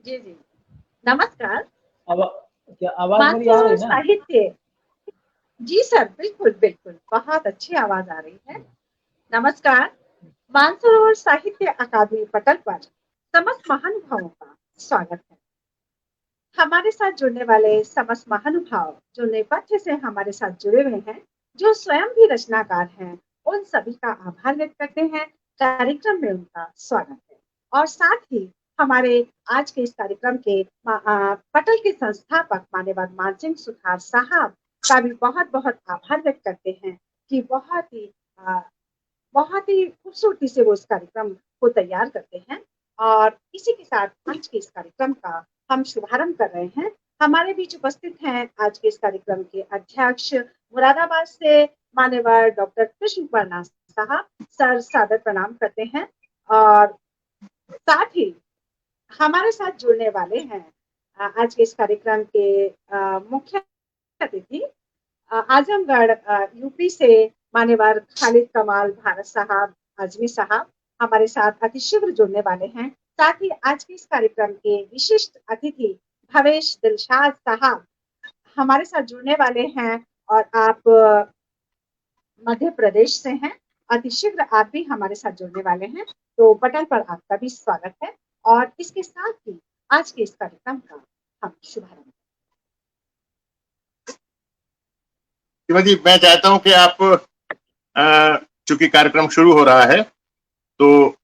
जी, जी। नमस्कार। अब क्या आवाज मेरी आ मानसरोवर रही ना? साहित्य। जी सर, बिल्कुल, बिल्कुल। बहुत अच्छी आवाज़ आ रही है। नमस्कार। मानसरोवर साहित्य अकादमी पटल पर समस्त महानुभावों का स्वागत है। हमारे साथ जुड़ने वाले समस्त महानुभाव जो नेपथ्य से हमारे साथ जुड़े हुए हैं, जो स्वयं भी रचनाकार हैं, उन सभी का आभार व्यक्त करते हैं। कार्यक्रम में उनका स्वागत है और साथ ही हमारे आज के इस कार्यक्रम के पटल के संस्थापक मान्यवर मानसिंह सुथार साहब का भी बहुत-बहुत आभार व्यक्त करते हैं कि अ, बहुत ही खूबसूरती से वो इस कार्यक्रम को तैयार करते हैं और इसी के साथ आज के इस कार्यक्रम का हम शुभारंभ कर रहे हैं। हमारे बीच उपस्थित हैं आज के इस कार्यक्रम के अध्यक्ष मुरादाबाद से मान्यवर डॉक्टर कृष्ण वर्मा साहब। सर सादर प्रणाम करते हैं और साथ ही हमारे साथ जुड़ने वाले हैं आज के इस कार्यक्रम के मुख्य अतिथि आजमगढ़ यूपी से मान्यवर खालिद कमाल भारत साहब आजमी साहब हमारे साथ अति शीघ्र जुड़ने वाले हैं। साथ ही आज के इस कार्यक्रम के विशिष्ट अतिथि भवेश दिलशाद साहब हमारे साथ जुड़ने वाले हैं और आप मध्य प्रदेश से हैं। अति शीघ्र आप भी हमारे साथ जुड़ने वाले हैं, तो पटल पर आपका भी स्वागत है और इसके साथ ही आज के इस कार्यक्रम का हम शुभारंभ। जी मैं चाहता हूं कि आप चूंकि कार्यक्रम शुरू हो रहा है तो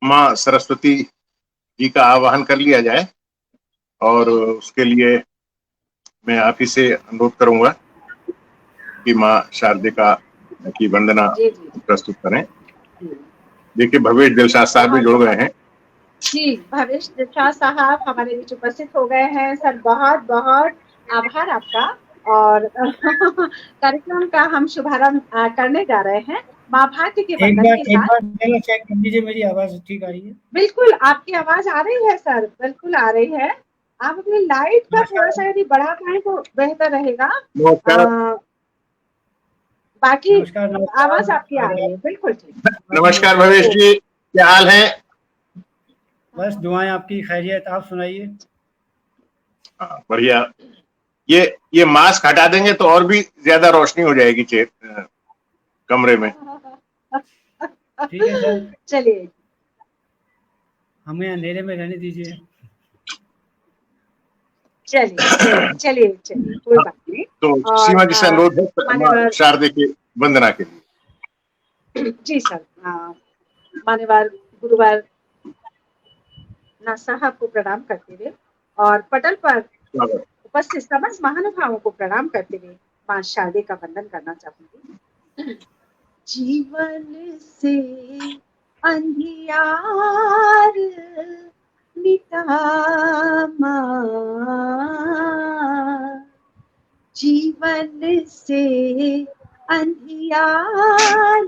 माँ सरस्वती जी का आवाहन कर लिया जाए और उसके लिए मैं आप ही से अनुरोध करूंगा कि माँ शारदिका की वंदना प्रस्तुत करें। देखिए भवेश दिलशाद साहब भी जुड़ गए हैं। जी, भवेश दिलशाद साहब हमारे बीच उपस्थित हो गए हैं। सर बहुत-बहुत आभार आपका और कार्यक्रम का हम शुभारंभ करने जा रहे हैं। माँ भारती के वंदन के एक साथ। बार पहले चेक कर लीजिए मेरी आवाज ठीक आ रही है? बिल्कुल, आपकी आवाज़ आ रही है सर, बिल्कुल आ रही है। आप अपनी लाइट का नमस्कार। थोड़ा-सा यदि बढ़ा पाएँ तो बेहतर रहेगा। नमस्कार। बाकी नमस्कार, नमस्कार। आवाज़ आपकी आ रही है, बिल्कुल ठीक। नमस्कार भवेश जी, क्या हाल है? बस दुआएं आपकी खैरियत, आप सुनाइए। बढ़िया। ये मास्क हटा देंगे तो और भी ज्यादा रोशनी हो जाएगी कमरे में। ठीक है सर। चलिए। हमें अंधेरे में रहने दीजिए। चलिए, कोई बात नहीं। तो और सीमा जी से अनुरोध है माँ मान्यवर शारदे की वंदना के लिए। जी सर, मान्यवर गुरुवर साहब को प्रणाम करते हुए और पटल पर उपस्थित समस्त महानुभावों को प्रणाम करते हुए माँ शारदे का वंदन करना चाहूंगी। जीवन से अंधियार मिटा जीवन से अंधियार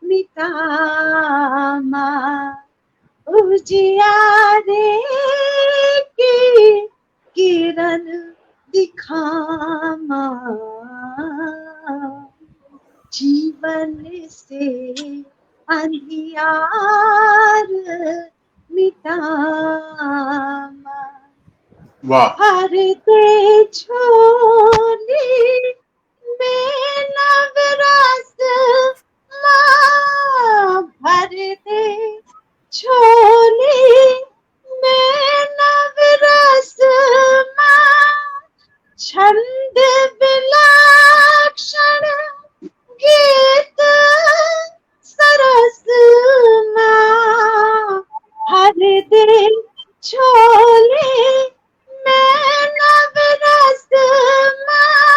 मिटा उजियारे की किरण दिखामा जीवन से अंधियार मिटामा वाह। हर दे छोली में नवरस माँ भर दे छोली में नवरस माँ छंद विलक्षण गीत सरस माँ हर दे छोली में नवरस माँ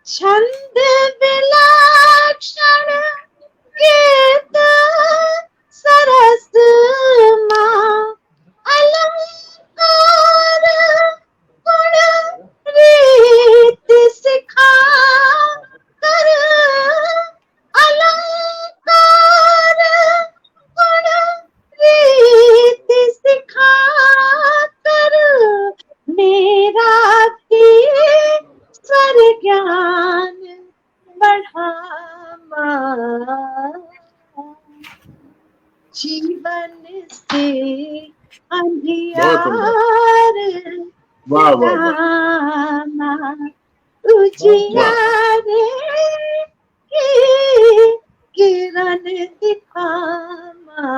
छंद विलक्षण गीत सरस माँ अलंकार गुण रीत सिखा कर अलंकार गुण रीत सिखा कर मेरा स्वर ज्ञान बढ़ामा जीवन से अंधियार वाह वाह वाह मिटाना वाह उजियारे की किरण दिखाना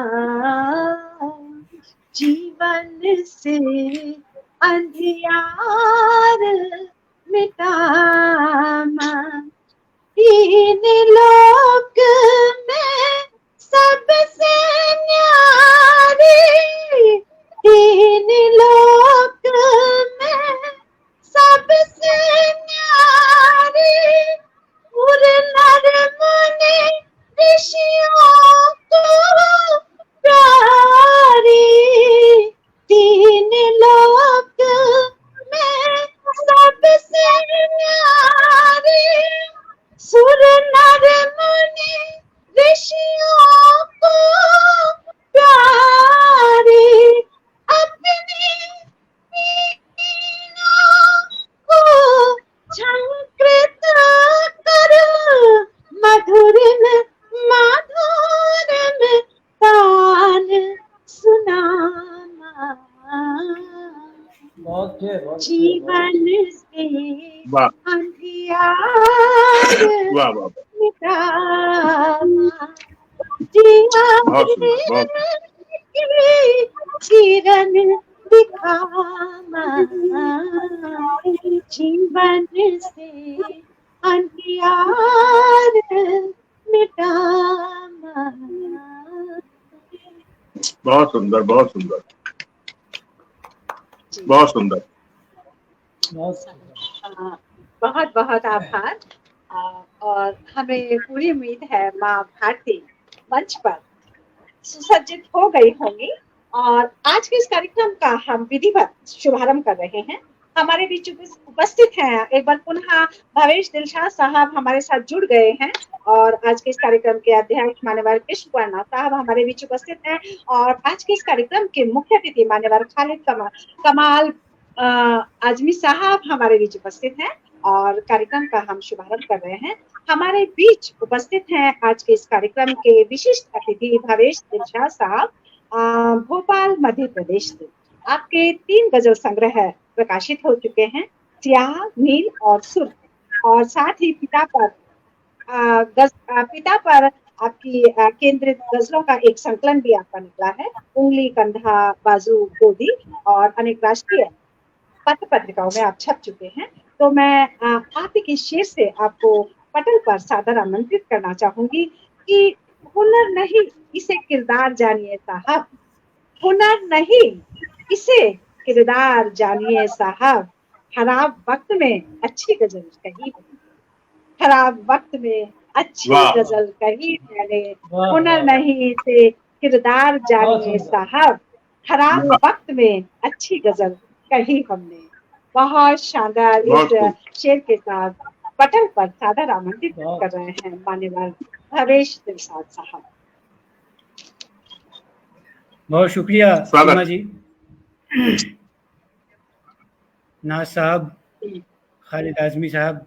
जीवन से अंधियार मिटाना तीन लोक में सबसे न्यारी तीन लोक में सबसे न्यारी उर नर मुनि ऋषियों को प्यारी तीन लोक में सबसे न्यारी सुर नर मुनि ऋषियों को प्यारी अपनी वीणा को झंकृत कर मधुरिम माधुरिम तान सुनाना जीवन से वाह अंधियार वाह वाह मिटाना बहुत सुंदर बहुत किरण दिखाना जीवन से अंधियार मिटाना बहुत सुंदर बहुत सुंदर बहुत सुंदर बहुत बहुत आभार और हमें पूरी उम्मीद है माँ भारती मंच पर सुसज्जित हो गई होंगी और आज के इस कार्यक्रम का हम विधिवत शुभारंभ कर रहे हैं। हमारे बीच उपस्थित हैं एक बार पुनः भवेश दिलशाद साहब हमारे साथ जुड़ गए हैं और आज के इस कार्यक्रम के अध्यक्ष मान्यवर कृष्ण वर्मा साहब हमारे बीच उपस्थित हैं और आज के इस कार्यक्रम के मुख्य अतिथि मान्यवर खालिद कमाल आजमी साहब हमारे बीच उपस्थित हैं और कार्यक्रम का हम शुभारंभ कर रहे हैं। हमारे बीच उपस्थित हैं आज के इस कार्यक्रम के विशिष्ट अतिथि भवेश दिलशाद साहब भोपाल मध्य प्रदेश से। आपके 3 गजल संग्रह प्रकाशित हो चुके हैं, स्याह, नील और सुर्ख, और साथ ही पिता पर आपकी केंद्रित गजलों का एक संकलन भी आपका निकला है, उंगली, कंधा, बाजू, गोदी, और अनेक राष्ट्रीय पत्र पत्रिकाओं में आप छप चुके हैं। तो मैं आप ही के शेर से आपको पटल पर सादर आमंत्रित करना चाहूंगी कि हुनर नहीं इसे किरदार जानिए साहब, हुनर नहीं इसे किरदार जानिए साहब, खराब वक्त में अच्छी गजल कही, खराब वक्त में अच्छी गजल कही मैंने, हुनर नहीं इसे किरदार जानिए साहब, खराब वक्त में अच्छी गजल कही हमने। बहुत शानदार इस शेर के साथ पटल पर सादर आमंत्रित कर रहे हैं मान्यवर भवेश दिलशाद साहब। बहुत शुक्रिया सीमा जी। नाज साहब, खालिद आजमी साहब,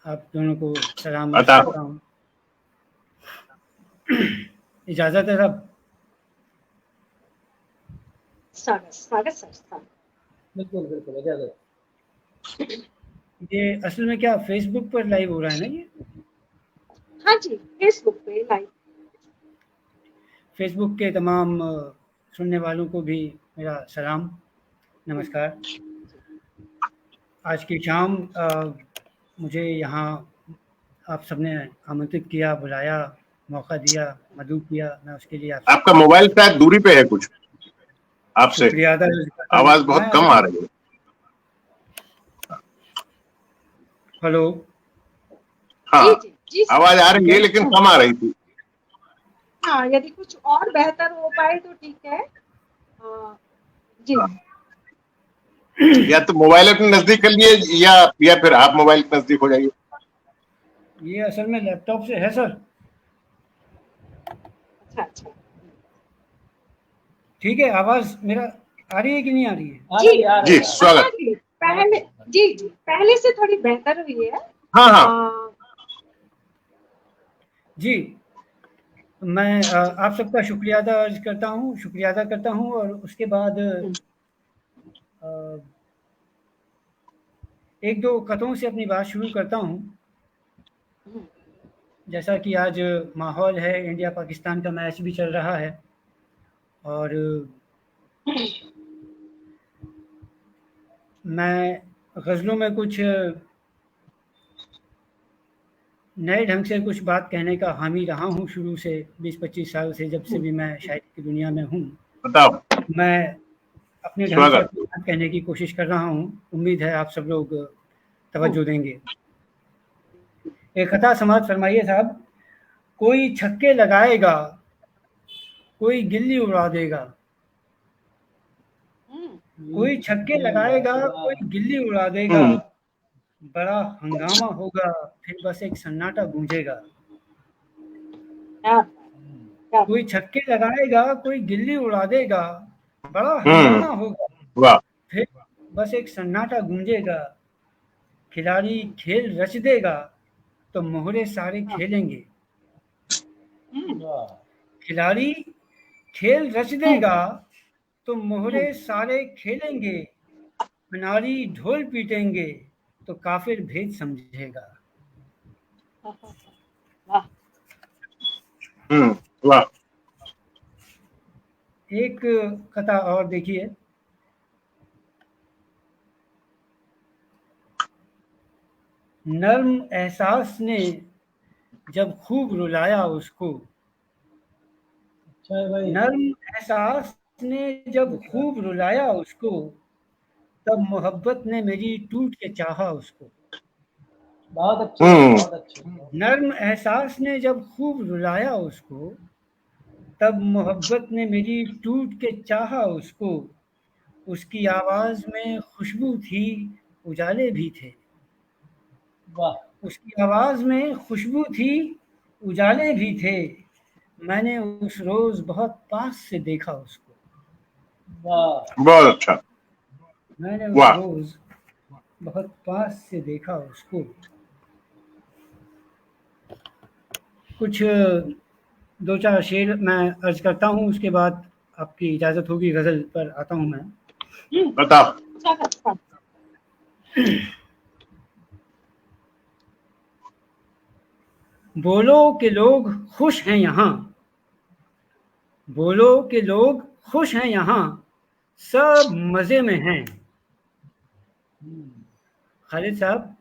आप दोनों को सलाम करता हूँ। इजाजत है साहब? स्वागत सर। बिल्कुल बिल्कुल इजाजत। ये असल में क्या फेसबुक पर लाइव हो रहा है ना ये? हाँ जी, फेसबुक पे लाइव। फेसबुक के तमाम सुनने वालों को भी मेरा सलाम, नमस्कार। आज की शाम मुझे यहाँ आप सबने आमंत्रित किया, बुलाया, मौका दिया, मदऊ किया, मैं उसके लिए आपका मोबाइल शायद दूरी पे है कुछ आपसे, आवाज बहुत कम आ रही है। हेलो, हाँ जी, आवाज आ रही है लेकिन कम आ रही थी। हाँ, यदि कुछ और बेहतर हो पाए तो ठीक है जी। या तो मोबाइल अपने नजदीक कर लिए या फिर आप मोबाइल के नजदीक हो जाइए। ये असल में लैपटॉप से है सर। अच्छा, ठीक है। आवाज मेरा आ रही है कि नहीं आ रही है? जी स्वागत। पहले से थोड़ी बेहतर हुई है। हाँ। जी, मैं आप सबका शुक्रिया अदा करता हूँ और उसके बाद एक दो कथों से अपनी बात शुरू करता हूँ। जैसा कि आज माहौल है, इंडिया पाकिस्तान का मैच भी चल रहा है और मैं गज़लों में कुछ नए ढंग से कुछ बात कहने का हामी रहा हूँ शुरू से 20-25 साल से, जब से भी मैं शायरी की दुनिया में हूँ। बताओ। मैं अपने ढंग से स्वागत। अपनी बात कहने की कोशिश कर रहा हूँ। उम्मीद है आप सब लोग तवज्जो देंगे। एक कथा समाप्त फरमाइए साहब। कोई छक्के लगाएगा, कोई गिल्ली उड़ा देगा। कोई छक्के लगाएगा, कोई गिल्ली उड़ा देगा। बड़ा हंगामा होगा, फिर बस एक सन्नाटा गूंजेगा। कोई छक्के लगाएगा, कोई गिल्ली उड़ा देगा। बड़ा हंगामा होगा, वाह। फिर बस एक सन्नाटा गूंजेगा। खिलाड़ी खेल रच देगा, तो मोहरे सारे खेलेंगे। खिलाड़ी खेल रच देगा, तो मोहरे सारे खेलेंगे। अनारी ढोल पीटेंगे, तो काफिर भेद समझेगा। वाह। एक कथा और देखिए। नर्म एहसास ने जब खूब रुलाया उसको। अच्छा भाई। नर्म एहसास ने जब खूब रुलाया उसको, तब मोहब्बत ने मेरी टूट के चाहा उसको। बहुत अच्छे बहुत अच्छे। नर्म एहसास ने जब खूब रुलाया उसको, तब मोहब्बत ने मेरी टूट के चाहा उसको। उसकी आवाज में खुशबू थी, उजाले भी थे। वाह। उसकी आवाज में खुशबू थी, उजाले भी थे। मैंने उस रोज बहुत पास से देखा उसको। वाह। बहुत अच्छा। मैंने उस वाह। रोज बहुत पास से देखा उसको। कुछ दो चार शेर मैं अर्ज करता हूँ, उसके बाद आपकी इजाजत होगी, गजल पर आता हूँ मैं। बताओ। बोलो कि लोग खुश हैं यहाँ। बोलो कि लोग खुश हैं यहाँ, सब मजे में हैं। खालिद साहब,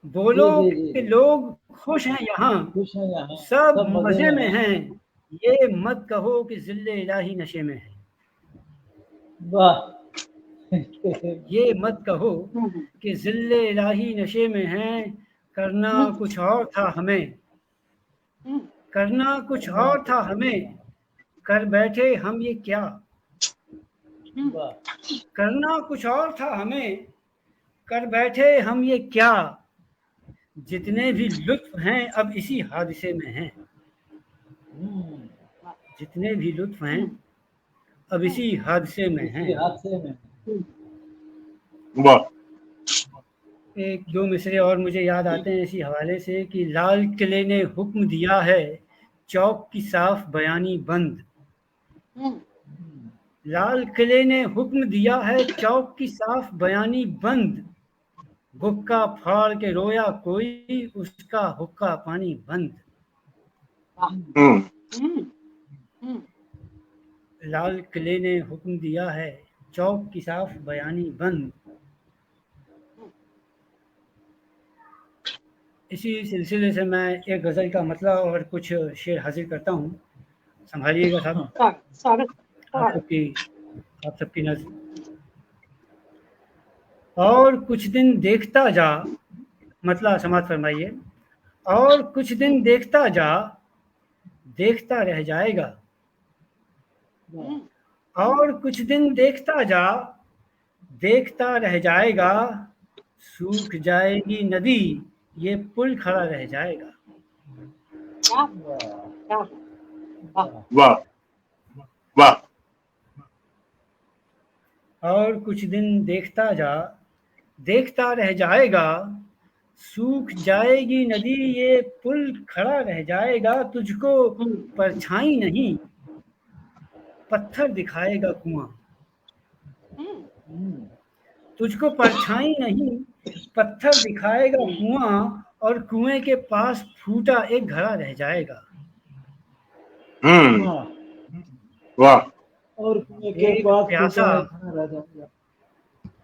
बोलो जी जी कि जी। लोग खुश हैं यहाँ, खुश हैं यहाँ, सब सब मजे में हैं। हैं। ये मत कहो कि जिल्ले इलाही नशे में है। वाह। ये मत कहो कि जिल्ले इलाही नशे में है। करना कुछ और था हमें, करना कुछ और था हमें। कर बैठे हम ये क्या। वाह। करना कुछ और था हमें, कर बैठे हम ये क्या। जितने भी लुत्फ हैं अब इसी हादसे में हैं। जितने भी लुत्फ हैं अब इसी हादसे में हैं। इसी हादसे में। वाह। एक दो मिसरे और मुझे याद आते हैं इसी हवाले से कि लाल किले ने हुक्म दिया है, चौक की साफ बयानी बंद। लाल किले ने हुक्म दिया है, चौक की साफ बयानी बंद। हुक्का फाड़ के रोया कोई, उसका हुक्का पानी बंद। लाल किले ने हुक्म दिया है, चौक की साफ बयानी बंद। इसी सिलसिले से मैं एक गज़ल का मतलब और कुछ शेर हाजिर करता हूँ। संभालिएगा साहब। आप सबकी नज़र। और कुछ दिन देखता जा, मतलब समाप्त फरमाइए। और कुछ दिन देखता जा, देखता रह जाएगा। और कुछ दिन देखता जा, देखता रह जाएगा। सूख जाएगी नदी, ये पुल खड़ा रह जाएगा। वाह। वाह। और कुछ दिन देखता जा, देखता रह जाएगा। सूख जाएगी नदी ये पुल खड़ा रह जाएगा, तुझको परछाई नहीं पत्थर दिखाएगा कुआं। तुझको परछाई नहीं पत्थर दिखाएगा कुआं, और कुएं के पास फूटा एक घड़ा रह जाएगा। हम्म, वाह। वाह, और कुएं के एक पास प्यासा फूटा खाना रह जाएगा।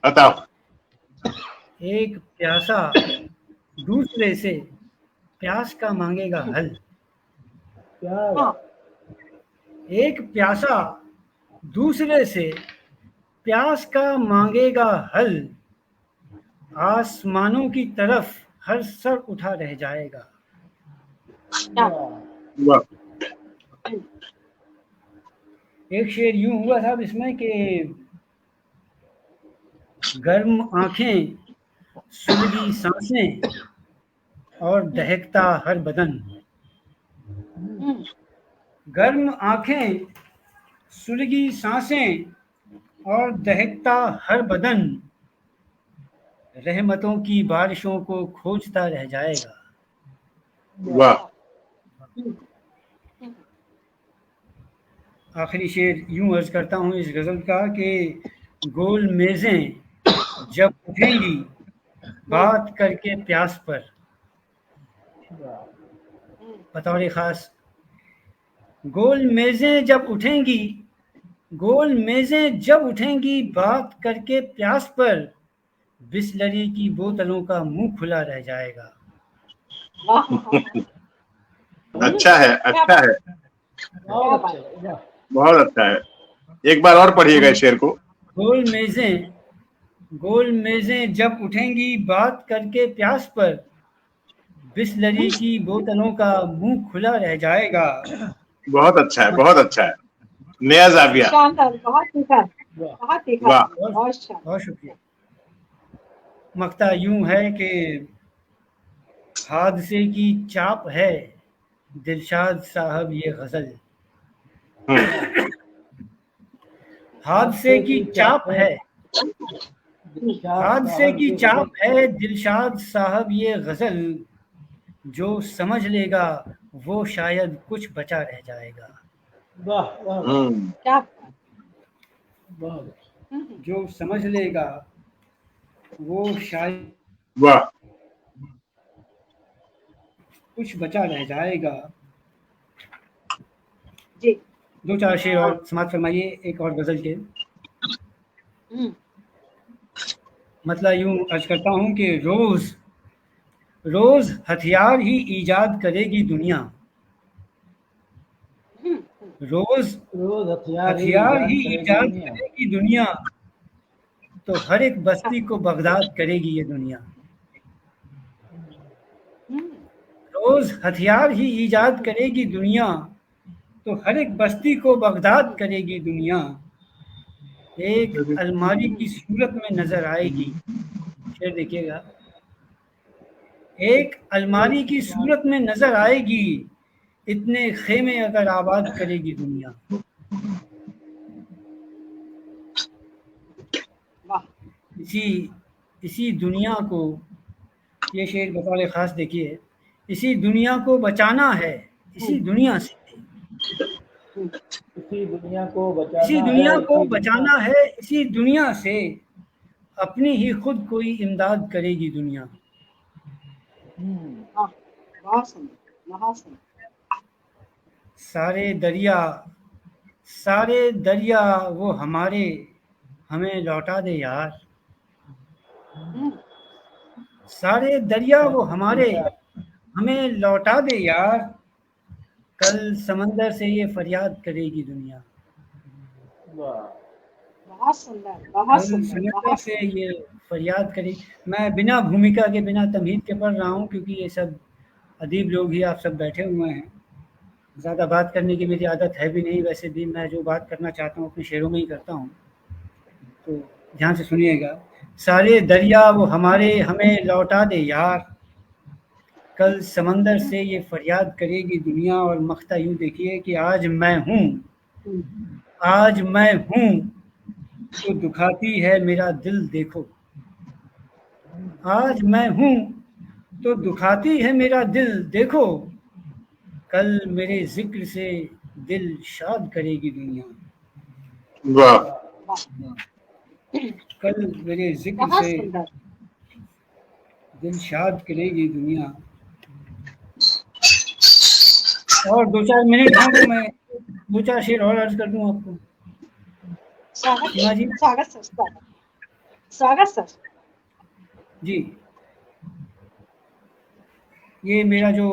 बताओ। एक प्यासा दूसरे से प्यास का मांगेगा हल। क्या बात। एक प्यासा दूसरे से प्यास का मांगेगा हल, आसमानों की तरफ हर सर उठा रह जाएगा। वाह। वाह, एक शेर यूं हुआ था इसमें कि गर्म आंखें, सुलगी सांसें और दहकता हर बदन। गर्म आंखें, सुलगी सांसें और दहकता हर बदन, रहमतों की बारिशों को खोजता रह जाएगा। वाह, आखिरी शेर यूं अर्ज करता हूँ इस गजल का कि गोल मेजें जब उठेंगी बात करके प्यास पर, बतौर खास गोल मेजें जब उठेंगी, गोल मेजें जब उठेंगी बात करके प्यास पर, बिस्लरी की बोतलों का मुंह खुला रह जाएगा। अच्छा है, अच्छा है, बहुत अच्छा। वाह। बहुत अच्छा है। एक बार और पढ़िएगा इस शेर को। गोल मेजें जब उठेंगी बात करके प्यास पर, बिस्लरी की बोतलों का मुंह खुला रह जाएगा। बहुत अच्छा है, बहुत अच्छा है। नया जाविया। शानदार, बहुत खूबसूरत, वाह। बहुत ही वाह। खूबसूरत, बहुत शानदार। बहुत शुक्रिया। मक्ता यूं है कि हादसे की चाप है दिलशाद साहब ये गजल। हम्म, हादसे की चाप है, दिलशाद हादसे साहब की ये चाप गजल। है दिलशाद साहब ये गजल, जो समझ लेगा वो शायद कुछ बचा रह जाएगा। वाह वाह वाह। हम्म, क्या बहुत। जो समझ लेगा वो शायद वाह, कुछ बचा रह जाएगा। जी। दो चार शेर और समाप्त फरमाइए एक और गजल के। मतलब यूं अर्ज करता हूँ कि रोज रोज हथियार ही ईजाद करेगी दुनिया। रोज रोज हथियार ही हथियार ईजाद ही करेगी ईजाद दुनिया। करेगी दुनिया, तो हर एक बस्ती को बगदाद करेगी ये दुनिया। रोज हथियार ही ईजाद करेगी दुनिया, तो हर एक बस्ती को बगदाद करेगी दुनिया। एक अलमारी की सूरत में नजर आएगी, शेर देखिएगा, एक अलमारी की सूरत में नजर आएगी, इतने खेमे अगर आबाद करेगी दुनिया। इसी इसी दुनिया को, ये शेर बतौर खास देखिए, इसी दुनिया को बचाना है इसी दुनिया से, इसी दुनिया को इसी बचाना दुनिया है, को इसी बचाना है इसी दुनिया से, अपनी ही खुद कोई इमदाद करेगी दुनिया। बहुत सुंदर, बहुत सुंदर। सारे दरिया वो हमारे हमें लौटा दे यार। सारे दरिया वो हमारे हमें लौटा दे यार, कल समंदर से ये फरियाद करेगी दुनिया। वाह। बहुत सुंदर, बहुत कल सुंदर, समंदर बहुत से ये फरियाद करेगी। मैं बिना भूमिका के बिना तमहीद के पढ़ रहा हूँ, क्योंकि ये सब अदीब लोग ही आप सब बैठे हुए हैं। ज़्यादा बात करने की मेरी आदत है भी नहीं, वैसे भी मैं जो बात करना चाहता हूँ अपने शेरों में ही करता हूँ, तो ध्यान से सुनिएगा। सारे दरिया वो हमारे हमें लौटा दे यार, कल समंदर से ये फरियाद करेगी दुनिया। और मख्ता यूं देखिए कि आज मैं हूँ तो दुखाती है मेरा दिल देखो। आज मैं हूँ तो दुखाती है मेरा दिल देखो, कल मेरे जिक्र से दिल शाद करेगी दुनिया। वाह कल मेरे जिक्र बहुत से सुंदर। दिल शाद करेगी दुनिया। और 2-4 मिनट हैं तो मैं 2-4 शेर और अर्ज कर दूं आपको। सीमा जी। स्वागत सर, स्वागत सर जी, ये मेरा जो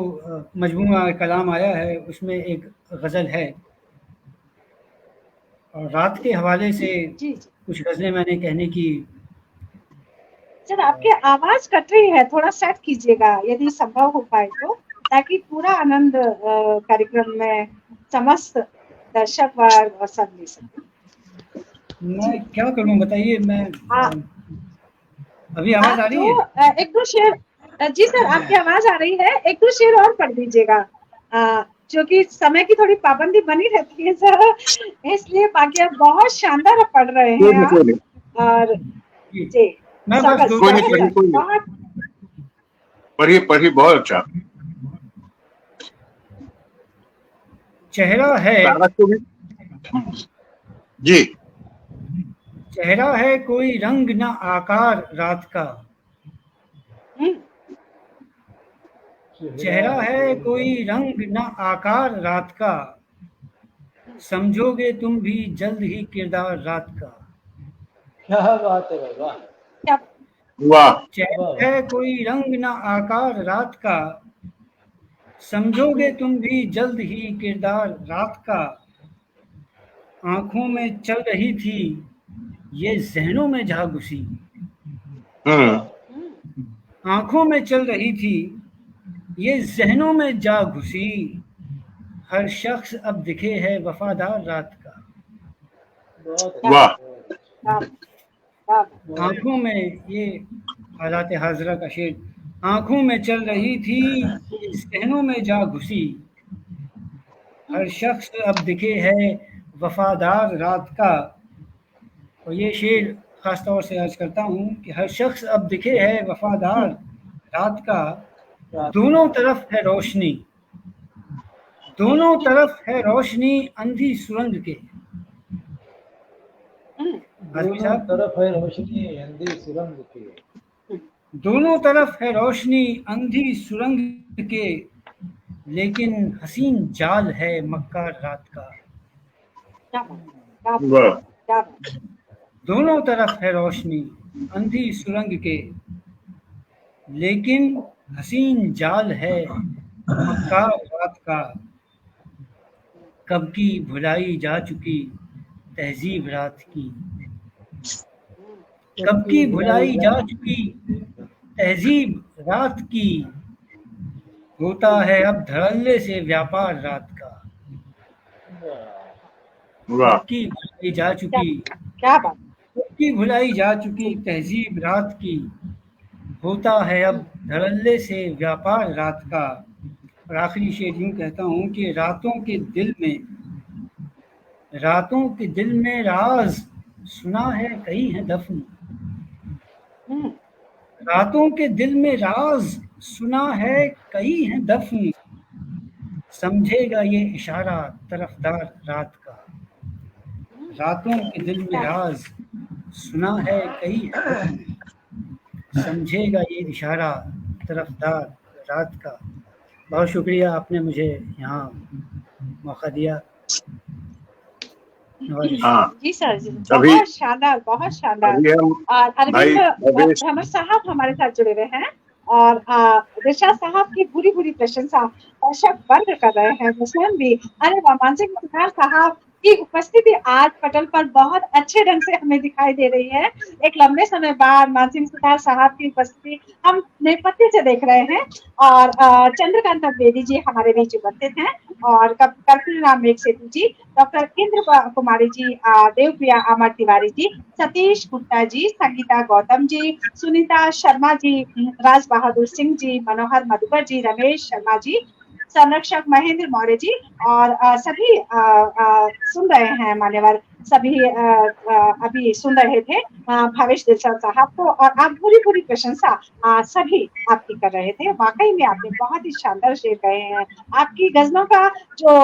मजमूआ कलाम आया है उसमें एक गज़ल है, और रात के हवाले से जी। कुछ गज़लें मैंने कहने की। सर आपकी आवाज कट रही है, थोड़ा सेट कीजिएगा यदि संभव हो पाए तो, ताकि पूरा आनंद कार्यक्रम में समस्त दर्शक वर्ग और सब ले सके। मैं क्या करूं बताइए। मैं अभी आवाज आ रही है? एक दो शेर। जी सर, आपकी आवाज आ रही है, एक दो शेर और पढ़ दीजिएगा, क्योंकि समय की थोड़ी पाबंदी बनी रहती है सर, इसलिए। बाकी आप बहुत शानदार पढ़ रहे हैं आप। और जी मैं बस पढ़िए पढ़िए, बहुत अच्छा। चेहरा है जी, चेहरा है कोई रंग न आकार रात का, चेहरा है कोई रंग न आकार रात का, समझोगे तुम भी जल्द ही किरदार रात का। क्या बात है बाबा, वाह। चेहरा है कोई रंग न आकार रात का, समझोगे तुम भी जल्द ही किरदार रात का। आंखों में चल रही थी ये जहनों में जा घुसी, आंखों में चल रही थी ये जहनों में जा घुसी, हर शख्स अब दिखे है वफादार रात का। वाह। आंखों में, ये हालात हाजरा का शेर, आंखों में चल रही थी जहनों में जा घुसी, हर शख्स अब दिखे है वफादार रात का। और ये शेर खास तौर से अर्ज करता हूँ कि हर शख्स अब दिखे है वफादार रात का, दोनों तरफ है रोशनी, दोनों तरफ है रोशनी अंधी सुरंग के। दोनों तरफ है रोशनी अंधी सुरंग के, दोनों तरफ है रोशनी अंधी सुरंग के, लेकिन हसीन जाल है मक्कार रात का। दोनों तरफ है रोशनी अंधी सुरंग के, लेकिन हसीन जाल है मक्कार रात का। कब की भुलाई जा चुकी तहजीब रात की, कब की भुलाई जा चुकी तहजीब रात की, होता है अब धड़ल्ले से व्यापार रात का। कब की भुलाई जा चुकी, कब की भुलाई जा चुकी तहजीब रात की, होता है अब धड़ल्ले से व्यापार रात का। और आखिरी शेर यूं कहता हूँ कि रातों के दिल में राज सुना है कई है दफन, रातों के दिल में राज सुना है कई है दफन, समझेगा ये इशारा तरफदार रात का। रातों के दिल में राज सुना है कई है दफन, समझेगा ये इशारा तरफदार रात का। बहुत शुक्रिया, आपने मुझे यहाँ मौका दिया। जी सर, बहुत शानदार, बहुत शानदार। और अरविंद भ्रमर साहब हमारे साथ जुड़े हुए हैं, और दिशा साहब की पूरी पूरी प्रशंसा दर्शक वर्ग कर रहे हैं, मुस्लिम भी। अरे मानसिक मुख्तार साहब की उपस्थिति आज पटल पर बहुत अच्छे ढंग से हमें दिखाई दे रही है। एक लंबे समय बाद मानसिक मुख्तार साहब की उपस्थिति हम नेपथ्य से देख रहे हैं। और चंद्रकांत द्विवेदी जी हमारे बीच उपस्थित हैं, और कर्पूरी राम मेघ सेतु जी, डॉक्टर इंद्र कुमारी जी, देवप्रिया अमर तिवारी जी, सतीश गुप्ता जी, संगीता गौतम जी, सुनीता शर्मा जी, राज बहादुर सिंह जी, मनोहर मधुकर जी, रमेश शर्मा जी, संरक्षक महेंद्र मौर्य जी, और सभी सुन रहे हैं मान्यवर सभी अभी सुन रहे थे भावेश दिलशाद साहब को, और आप पूरी पूरी प्रशंसा सभी आपकी कर रहे थे। वाकई में आपने बहुत ही शानदार शेर कहे हैं। आपकी गजलों का जो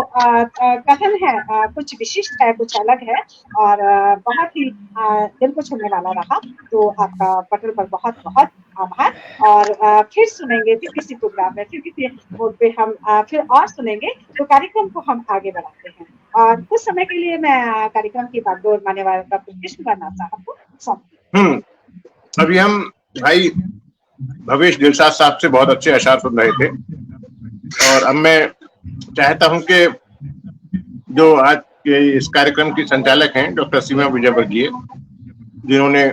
कथन है कुछ विशिष्ट है, कुछ अलग है, और बहुत ही दिल को छूने वाला रहा। तो आपका पटल पर बहुत बहुत आभार। और फिर सुनेंगे, फिर किसी प्रोग्राम में, फिर किसी मोड पे हम फिर और सुनेंगे, तो कार्यक्रम को हम आगे बढ़ाते हैं। और कुछ समय के लिए मैं कार्यक्रम की बागडोर मान्यवर डॉक्टर कृष्ण साहब को सौंपती। अभी हम भाई भवेश दिलशाद साहब से बहुत अच्छे अशार सुन रहे थे, और अब मैं चाहता हूं कि जो आज के इस कार्यक्रम की संचालक हैं डॉक्टर सीमा विजयवर्गीय, जिन्होंने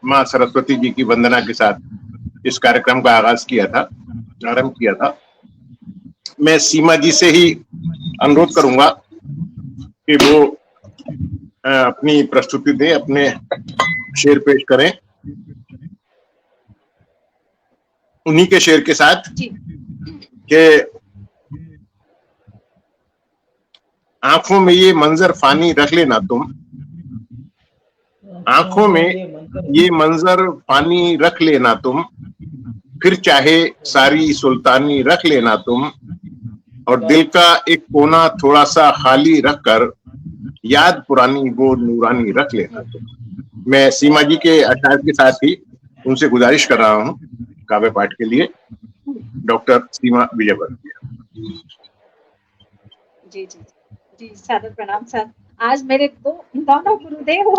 माँ सरस्वती जी की वंदना के साथ इस कार्यक्रम का आगाज किया था, आरंभ किया था, मैं सीमा जी से ही अनुरोध करूंगा कि वो अपनी प्रस्तुति दें, अपने शेर पेश करें। उन्हीं के शेर के साथ कि आंखों में ये मंजर फानी रख लेना तुम, आंखों में ये मंजर फानी रख लेना तुम, फिर चाहे सारी सुल्तानी रख लेना तुम, और दिल का एक कोना थोड़ा सा खाली रख कर याद पुरानी वो नूरानी रख लेना तुम। मैं सीमा जी के अशार के साथ ही उनसे गुजारिश कर रहा हूं काव्य पाठ के लिए, डॉक्टर सीमा विजयवर्गीय। जी जी जी, सादर प्रणाम सर। आज मेरे दोनों गुरुदेव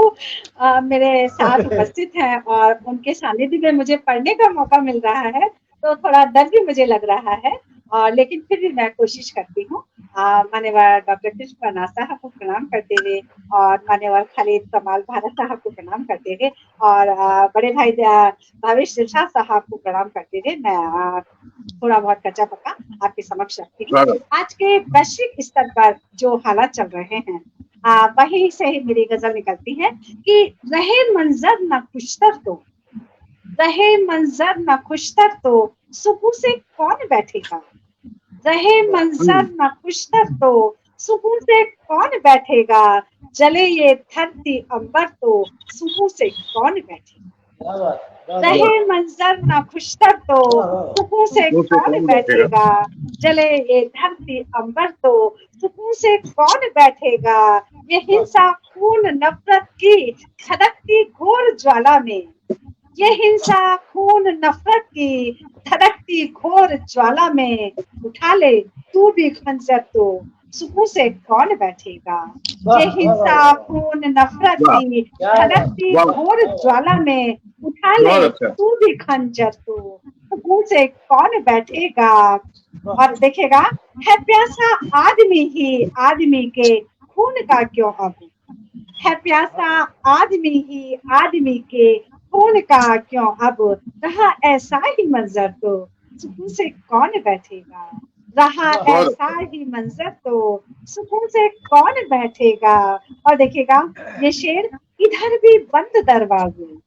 मेरे साथ उपस्थित हैं, और उनके सानिध्य में मुझे पढ़ने का मौका मिल रहा है, तो थोड़ा डर भी मुझे लग रहा है, लेकिन फिर भी मैं कोशिश करती हूँ। मान्यवर डॉक्टर कृष्ण साहब को प्रणाम करते हुए, और मान्यवर खालिद कमाल भारत साहब को प्रणाम करते हुए, और बड़े भाई भावेश दिलशाद साहब को प्रणाम करते हुए, मैं थोड़ा बहुत कच्चा पक्का आपके समक्ष रखती हूँ। आज के वैश्विक स्तर पर जो हालात चल रहे हैं, वहीं से ही मेरी गजल निकलती है कि रहे मंजर न खुशतर तो, रहे मंजर न खुशतर तो सुकून से कौन बैठेगा, रहे मंजर न खुशतर तो सुकून से कौन बैठेगा, जले ये धरती अंबर तो सुकून से कौन बैठेगा, रहे मंजर न खुशतर तो सुकून से कौन बैठेगा, जले ये धरती अंबर तो सुकून से कौन बैठेगा, ये हिंसा खून नफरत की धड़कती घोर ज्वाला में, ये हिंसा खून नफरत की धड़कती घोर ज्वाला में, उठा ले तू भी खंजर तो सुकून से कौन बैठेगा, ये हिंसा खून नफरत की धड़कती घोर ज्वाला में, उठा ले तू भी खंजर तो सुकून से कौन बैठेगा। और देखेगा, है प्यासा आदमी ही आदमी के खून का क्यों अब, है प्यासा आदमी ही आदमी के खून का क्यों अब, रहा ऐसा ही मंजर तो सुकून से कौन बैठेगा, रहा ऐसा ही मंजर तो सुकून से कौन बैठेगा। और देखिएगा ये शेर, इधर भी बंद दरवाजे,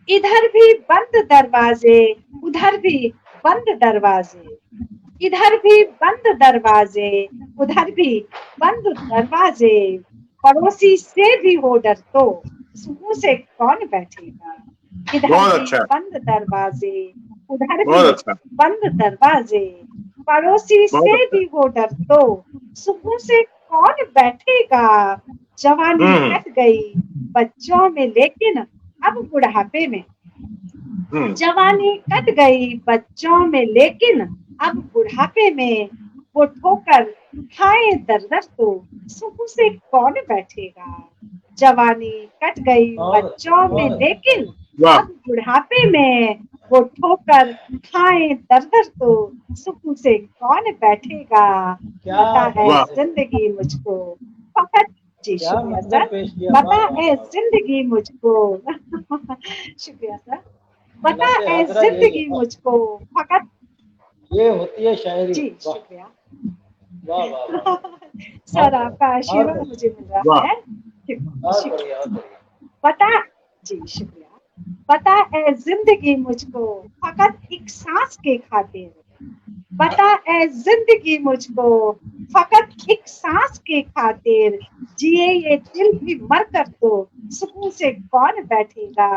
इधर भी बंद दरवाजे, उधर भी बंद दरवाजे, इधर भी बंद दरवाजे, उधर भी बंद दरवाजे, पड़ोसी से भी हो डर तो सुकून से कौन बैठेगा, इधर भी बंद दरवाजे, उधर भी बंद दरवाजे, पड़ोसी से भी हो डर तो सुकून से कौन बैठेगा, जवानी कट गई बच्चों में लेकिन अब बुढ़ापे में, जवानी कट गई बच्चों में लेकिन अब बुढ़ापे में, वो ठोकर खाए दर दर तो सुकून से कौन बैठेगा, जवानी कट गई बच्चों में लेकिन अब बुढ़ापे में, वो ठोकर खाए दर दर तो सुकून से कौन बैठेगा, पता है जिंदगी मुझको फकत, जी शुक्रिया सर, पता है जिंदगी मुझको शुक्रिया सर, पता है जिंदगी मुझको फकत, ये होती है शायरी। जी शुक्रिया, वाह वाह सर आपका आशीर्वाद मुझे मिल रहा है, पता, जी शुक्रिया, पता है जिंदगी मुझको फकत एक सांस के खातिर, पता है जिंदगी मुझको फकत एक सांस के खातिर जिए ये दिल भी मर कर तो सुकून से कौन बैठेगा।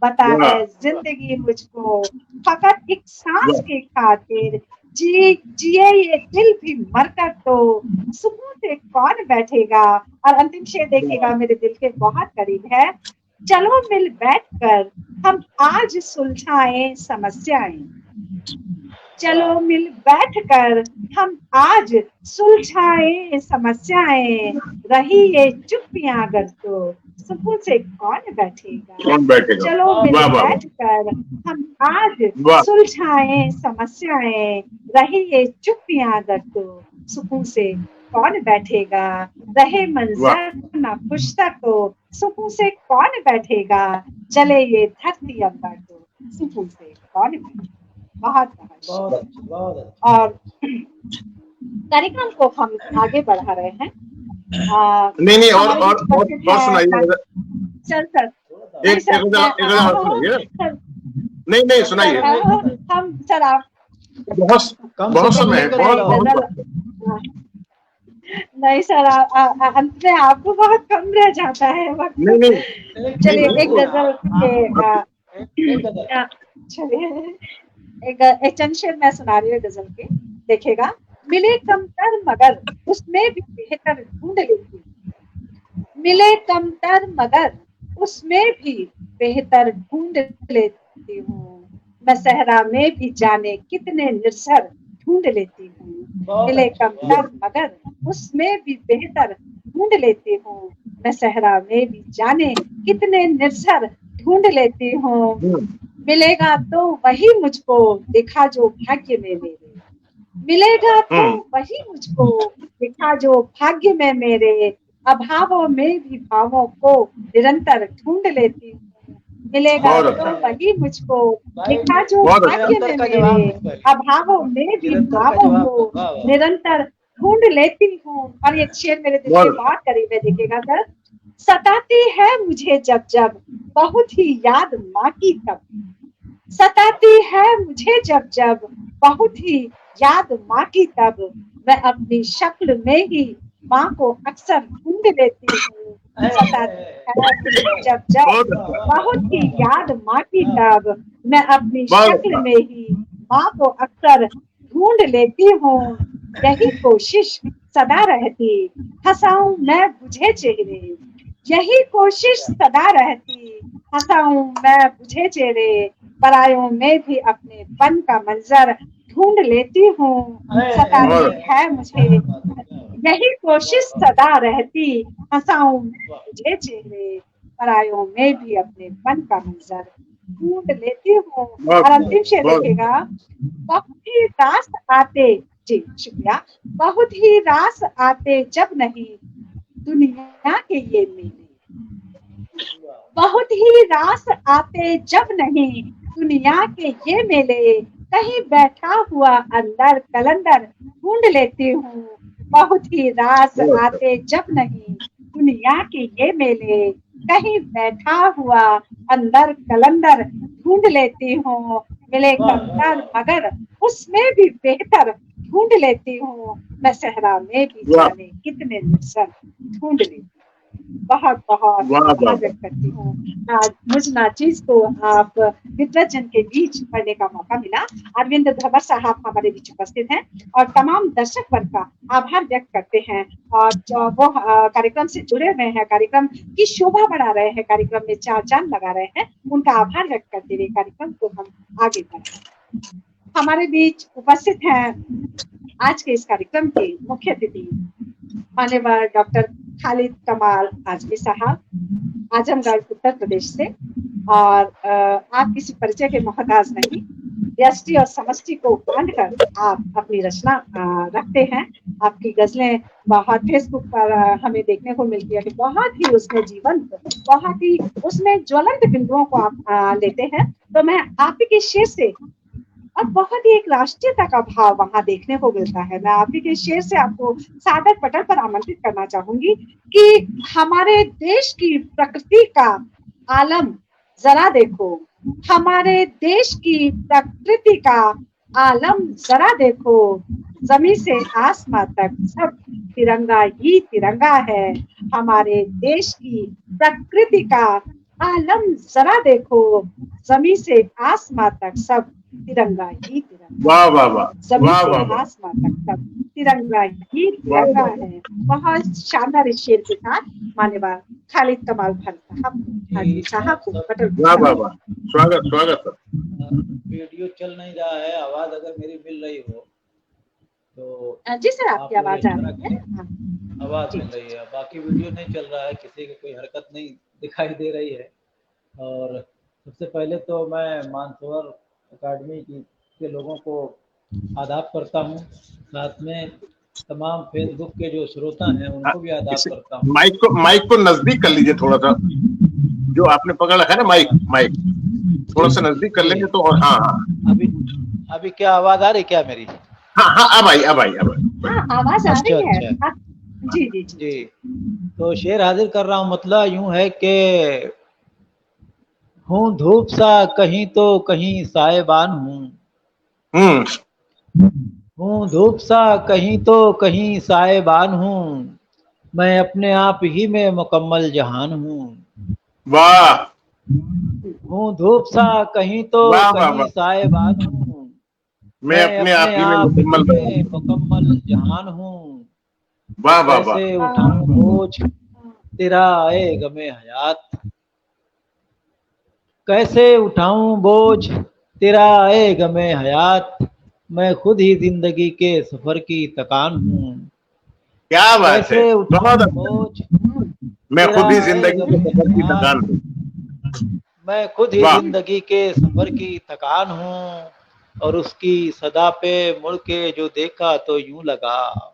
बता वाह। दे जिंदगी मुझको फकत एक सांस के खातिर जिए ये दिल भी मर कर तो सुकून से कौन बैठेगा। और अंतिम शेर देखिएगा, मेरे दिल के बहुत करीब है। चलो मिल बैठकर हम आज सुलझाएं समस्याएं। चलो मिल बैठकर हम आज सुलझाएं समस्याएं। रही ये चुप्पियां अगर तो सुकून से कौन बैठेगा। कौन बैठेगा। चलो मिल वाह, वाह, वाह। बैठकर हम आज वाह। सुलझाएं समस्याएं। रही ये चुप्पियां अगर तो सुकून से कौन बैठेगा। रहे मंजर ना खुश तक तो सुकून से कौन बैठेगा। चले ये धरती अंबर तो सुकून से कौन बैठेगा। बहुत बहुत अच्छा, बहुत अच्छा। और कार्यक्रम को हम आगे बढ़ा रहे हैं। नहीं और हमारे और बीच और, उपस्थित और है- सुनाइए। सर सर एक गजल और सुनाइए। नहीं सुनाइए। हम सर आप बहुत समय है, बहुत नहीं सर, अंत में आपको बहुत कम रह जाता है वक्त। नहीं चलिए एक गजल के एक गजल। चलिए एक चंद शेर मैं सुना रही हूँ गजल के, देखेगा। मिले कमतर मगर उसमें भी बेहतर ढूंढ लेती हूँ। मिले कमतर मगर उसमें भी बेहतर ढूंढ लेती हूँ। मैं सहरा में भी जाने कितने निरसर ढूंढ लेती हूँ। मिले कमतर मगर उसमें भी बेहतर ढूंढ लेती हूँ। मैं सहरा में भी जाने कितने निरसर ढूंढ लेती हूँ। मिलेगा तो वही मुझको दिखा जो भाग्य में मेरे। मिलेगा तो वही मुझको दिखा जो भाग्य में मेरे। अभावों में भी भावों को निरंतर ढूंढ लेती हूँ। मिलेगा तो वही मुझको दिखा जो भाग्य में मेरे। अभावों में भी भावों को निरंतर ढूंढ लेती हूँ। और ये शेर मेरे दिल के बहुत करीब है, देखिएगा सर। सताती है मुझे जब जब बहुत ही याद माँ की तब। सताती है मुझे जब जब बहुत ही याद माँ की तब। मैं अपनी शक्ल में ही माँ को अक्सर ढूंढ लेती हूँ। सताती है मुझे जब जब बहुत ही याद माँ की तब। मैं अपनी शक्ल में ही माँ को अक्सर ढूंढ लेती हूँ। यही कोशिश सदा रहती हंसाऊं मैं बुझे चेहरे। यही कोशिश सदा रहती हंसाऊं मैं बुझे चेहरे। परायों में भी अपने पन का मंजर ढूंढ लेती हूँ। सताती है मुझे यही कोशिश सदा रहती हंसाऊं मुझे चेहरे। परायों में भी अपने पन का मंजर ढूंढ लेती हूँ। और अंतिम शेर देखिएगा। बहुत ही रास आते, जी शुक्रिया। बहुत ही रास आते जब नहीं दुनिया के ये मेले। बहुत ही रास आते जब नहीं दुनिया के ये मेले। कहीं बैठा हुआ अंदर कलंदर ढूंढ लेती हूँ। बहुत ही रास आते जब नहीं दुनिया के ये मेले। कहीं बैठा हुआ अंदर कलंदर ढूंढ लेती हूँ। मिले कमतर मगर उसमें भी बेहतर ढूंढ लेती हूँ। मैं सहरा में भी जाने कितने निरसर ढूंढ लेती हूँ। बहुत बहुत आभार व्यक्त करती हूँ। आज मुझ नाचीज को आप विद्वत जन के बीच पढ़ने का मौका मिला। अरविंद धवर साहब हमारे बीच उपस्थित हैं और तमाम दर्शक वर्ग का आभार व्यक्त करते हैं। और जो वो कार्यक्रम से जुड़े हुए हैं, कार्यक्रम की शोभा बढ़ा रहे हैं, कार्यक्रम में चार चांद लगा रहे हैं, उनका आभार व्यक्त करते हुए कार्यक्रम को हम आगे बढ़ाएं। हमारे बीच उपस्थित हैं आज के इस कार्यक्रम के मुख्य अतिथि मान्यवर डॉक्टर खालिद कमाल आजमी साहब, आजमगढ़ उत्तर प्रदेश से। और आप किसी परिचय के मोहताज नहीं, व्यष्टि और समष्टि को बांधकर आप अपनी रचना रखते हैं। आपकी गजलें बहुत फेसबुक पर हमें देखने को मिलती है कि बहुत ही उसमें जीवंत, बहुत ही उसमें ज्वलंत बिंदुओं को आप लेते हैं। तो मैं आपके शेर से, और बहुत ही एक राष्ट्रीयता का भाव वहां देखने को मिलता है, मैं आप ही के शेर से आपको सादर पटल पर आमंत्रित करना चाहूंगी कि हमारे देश की प्रकृति का आलम जरा देखो। हमारे देश की प्रकृति का आलम जरा देखो। जमीन से आसमां तक सब तिरंगा ही तिरंगा है। हमारे देश की प्रकृति का आलम जरा देखो, जमीन से आसमां तक सब तिरंगा ही तिरंगा। वाह वाह वाह, जमीन वाह से वाह वाह, आसमां तक सब तिरंगा ही वाह तिरंगा वाह, है। बहुत शानदार इस शेर के साथ मान्यवर खालिद कमाल खान साहब हाजी साहब को पटल वाह वाह वाह, स्वागत स्वागत सर। वीडियो चल नहीं रहा है, आवाज अगर मेरी मिल रही हो तो जी सर, आप आपकी लोग आवाज आ इशारा रही है। करें। हाँ, आवाज जी, मिल रही है, बाकी वीडियो नहीं चल रहा है, किसी की कोई हरकत नहीं दिखाई दे रही है। और सबसे पहले तो मैं मानसरोवर अकादमी के लोगों को आदाब करता हूँ, साथ में तमाम फेसबुक के जो श्रोता हैं उनको भी आदाब करता हूँ। माइक को नजदीक कर लीजिए थोड़ा सा, जो आपने पकड़ रखा है ना माइक, थोड़ा सा नजदीक कर लेंगे तो। और हाँ हाँ, अभी क्या आवाज आ रही क्या मेरी? हाँ हाँ, अब आई अब आई अब आई। हाँ, आवाज आ अच्छा रही है। अच्छा जी जी जी। जी, तो शेर हाजिर कर रहा हूँ। मतलब यूं है कि हूँ धूप सा कहीं तो कहीं साएबान हूँ, हूँ धूप सा कहीं तो कहीं साएबान हूँ, मैं अपने आप ही में मुकम्मल जहान हूँ। वाह हूँ धूप सा कहीं तो वाह वाह कहीं वाह, साएबान हूँ, मैं अपने आप ही में मुकम्मल ही बना में हूं। मुकम्मल जहान हूँ। वाह वाह वाह, कैसे उठाऊं बोझ तेरा आए गमे हयात, कैसे उठाऊं बोझ तेरा आए गमे हयात, मैं खुद ही जिंदगी के सफर की थकान हूँ। क्या बात है, कैसे बहुत उठाऊं अच्छा। बोझ मैं तेरा खुद ही आए जिंदगी के गमे सफर की हयात, थकान हूँ। मैं खुद ही वाह जिंदगी के सफर की थकान हूँ। और उसकी सदा पे मुड़ के जो देखा तो यूं लगा,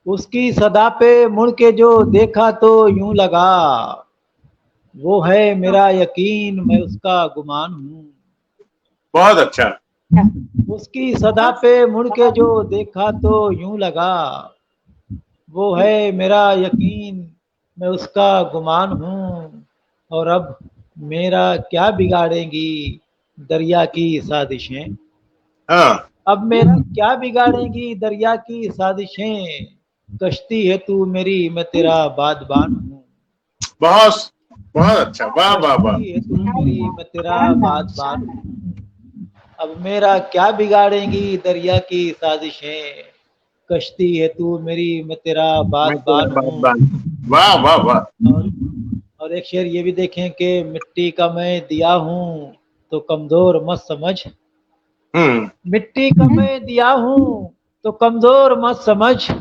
उसकी सदा पे मुड़ के जो देखा तो यूं लगा, वो है मेरा यकीन मैं उसका गुमान हूँ। बहुत अच्छा, उसकी सदा पे मुड़ के जो देखा तो यूं लगा, वो है मेरा यकीन मैं उसका गुमान हूँ। और अब मेरा क्या बिगाड़ेंगी दरिया की साजिशें, हाँ अब मेरा क्या बिगाड़ेंगी दरिया की साजिशें, कश्ती है तू मेरी मैं तेरा बादबान हूँ। बहुत बहुत अच्छा, वाह वाह वाह, कश्ती है तू मेरी मैं तेरा बादबान हूँ, अब मेरा क्या बिगाड़ेंगी दरिया की साजिशें, कश्ती है तू मेरी मैं तेरा मैं तेरा बादबान हूँ। बागबान। वाह वाह वाह, और और एक शेर ये भी देखें कि मिट्टी का मैं दिया हूँ तो कमजोर मत समझ, मिट्टी का मैं दिया हूँ तो कमजोर मत समझ,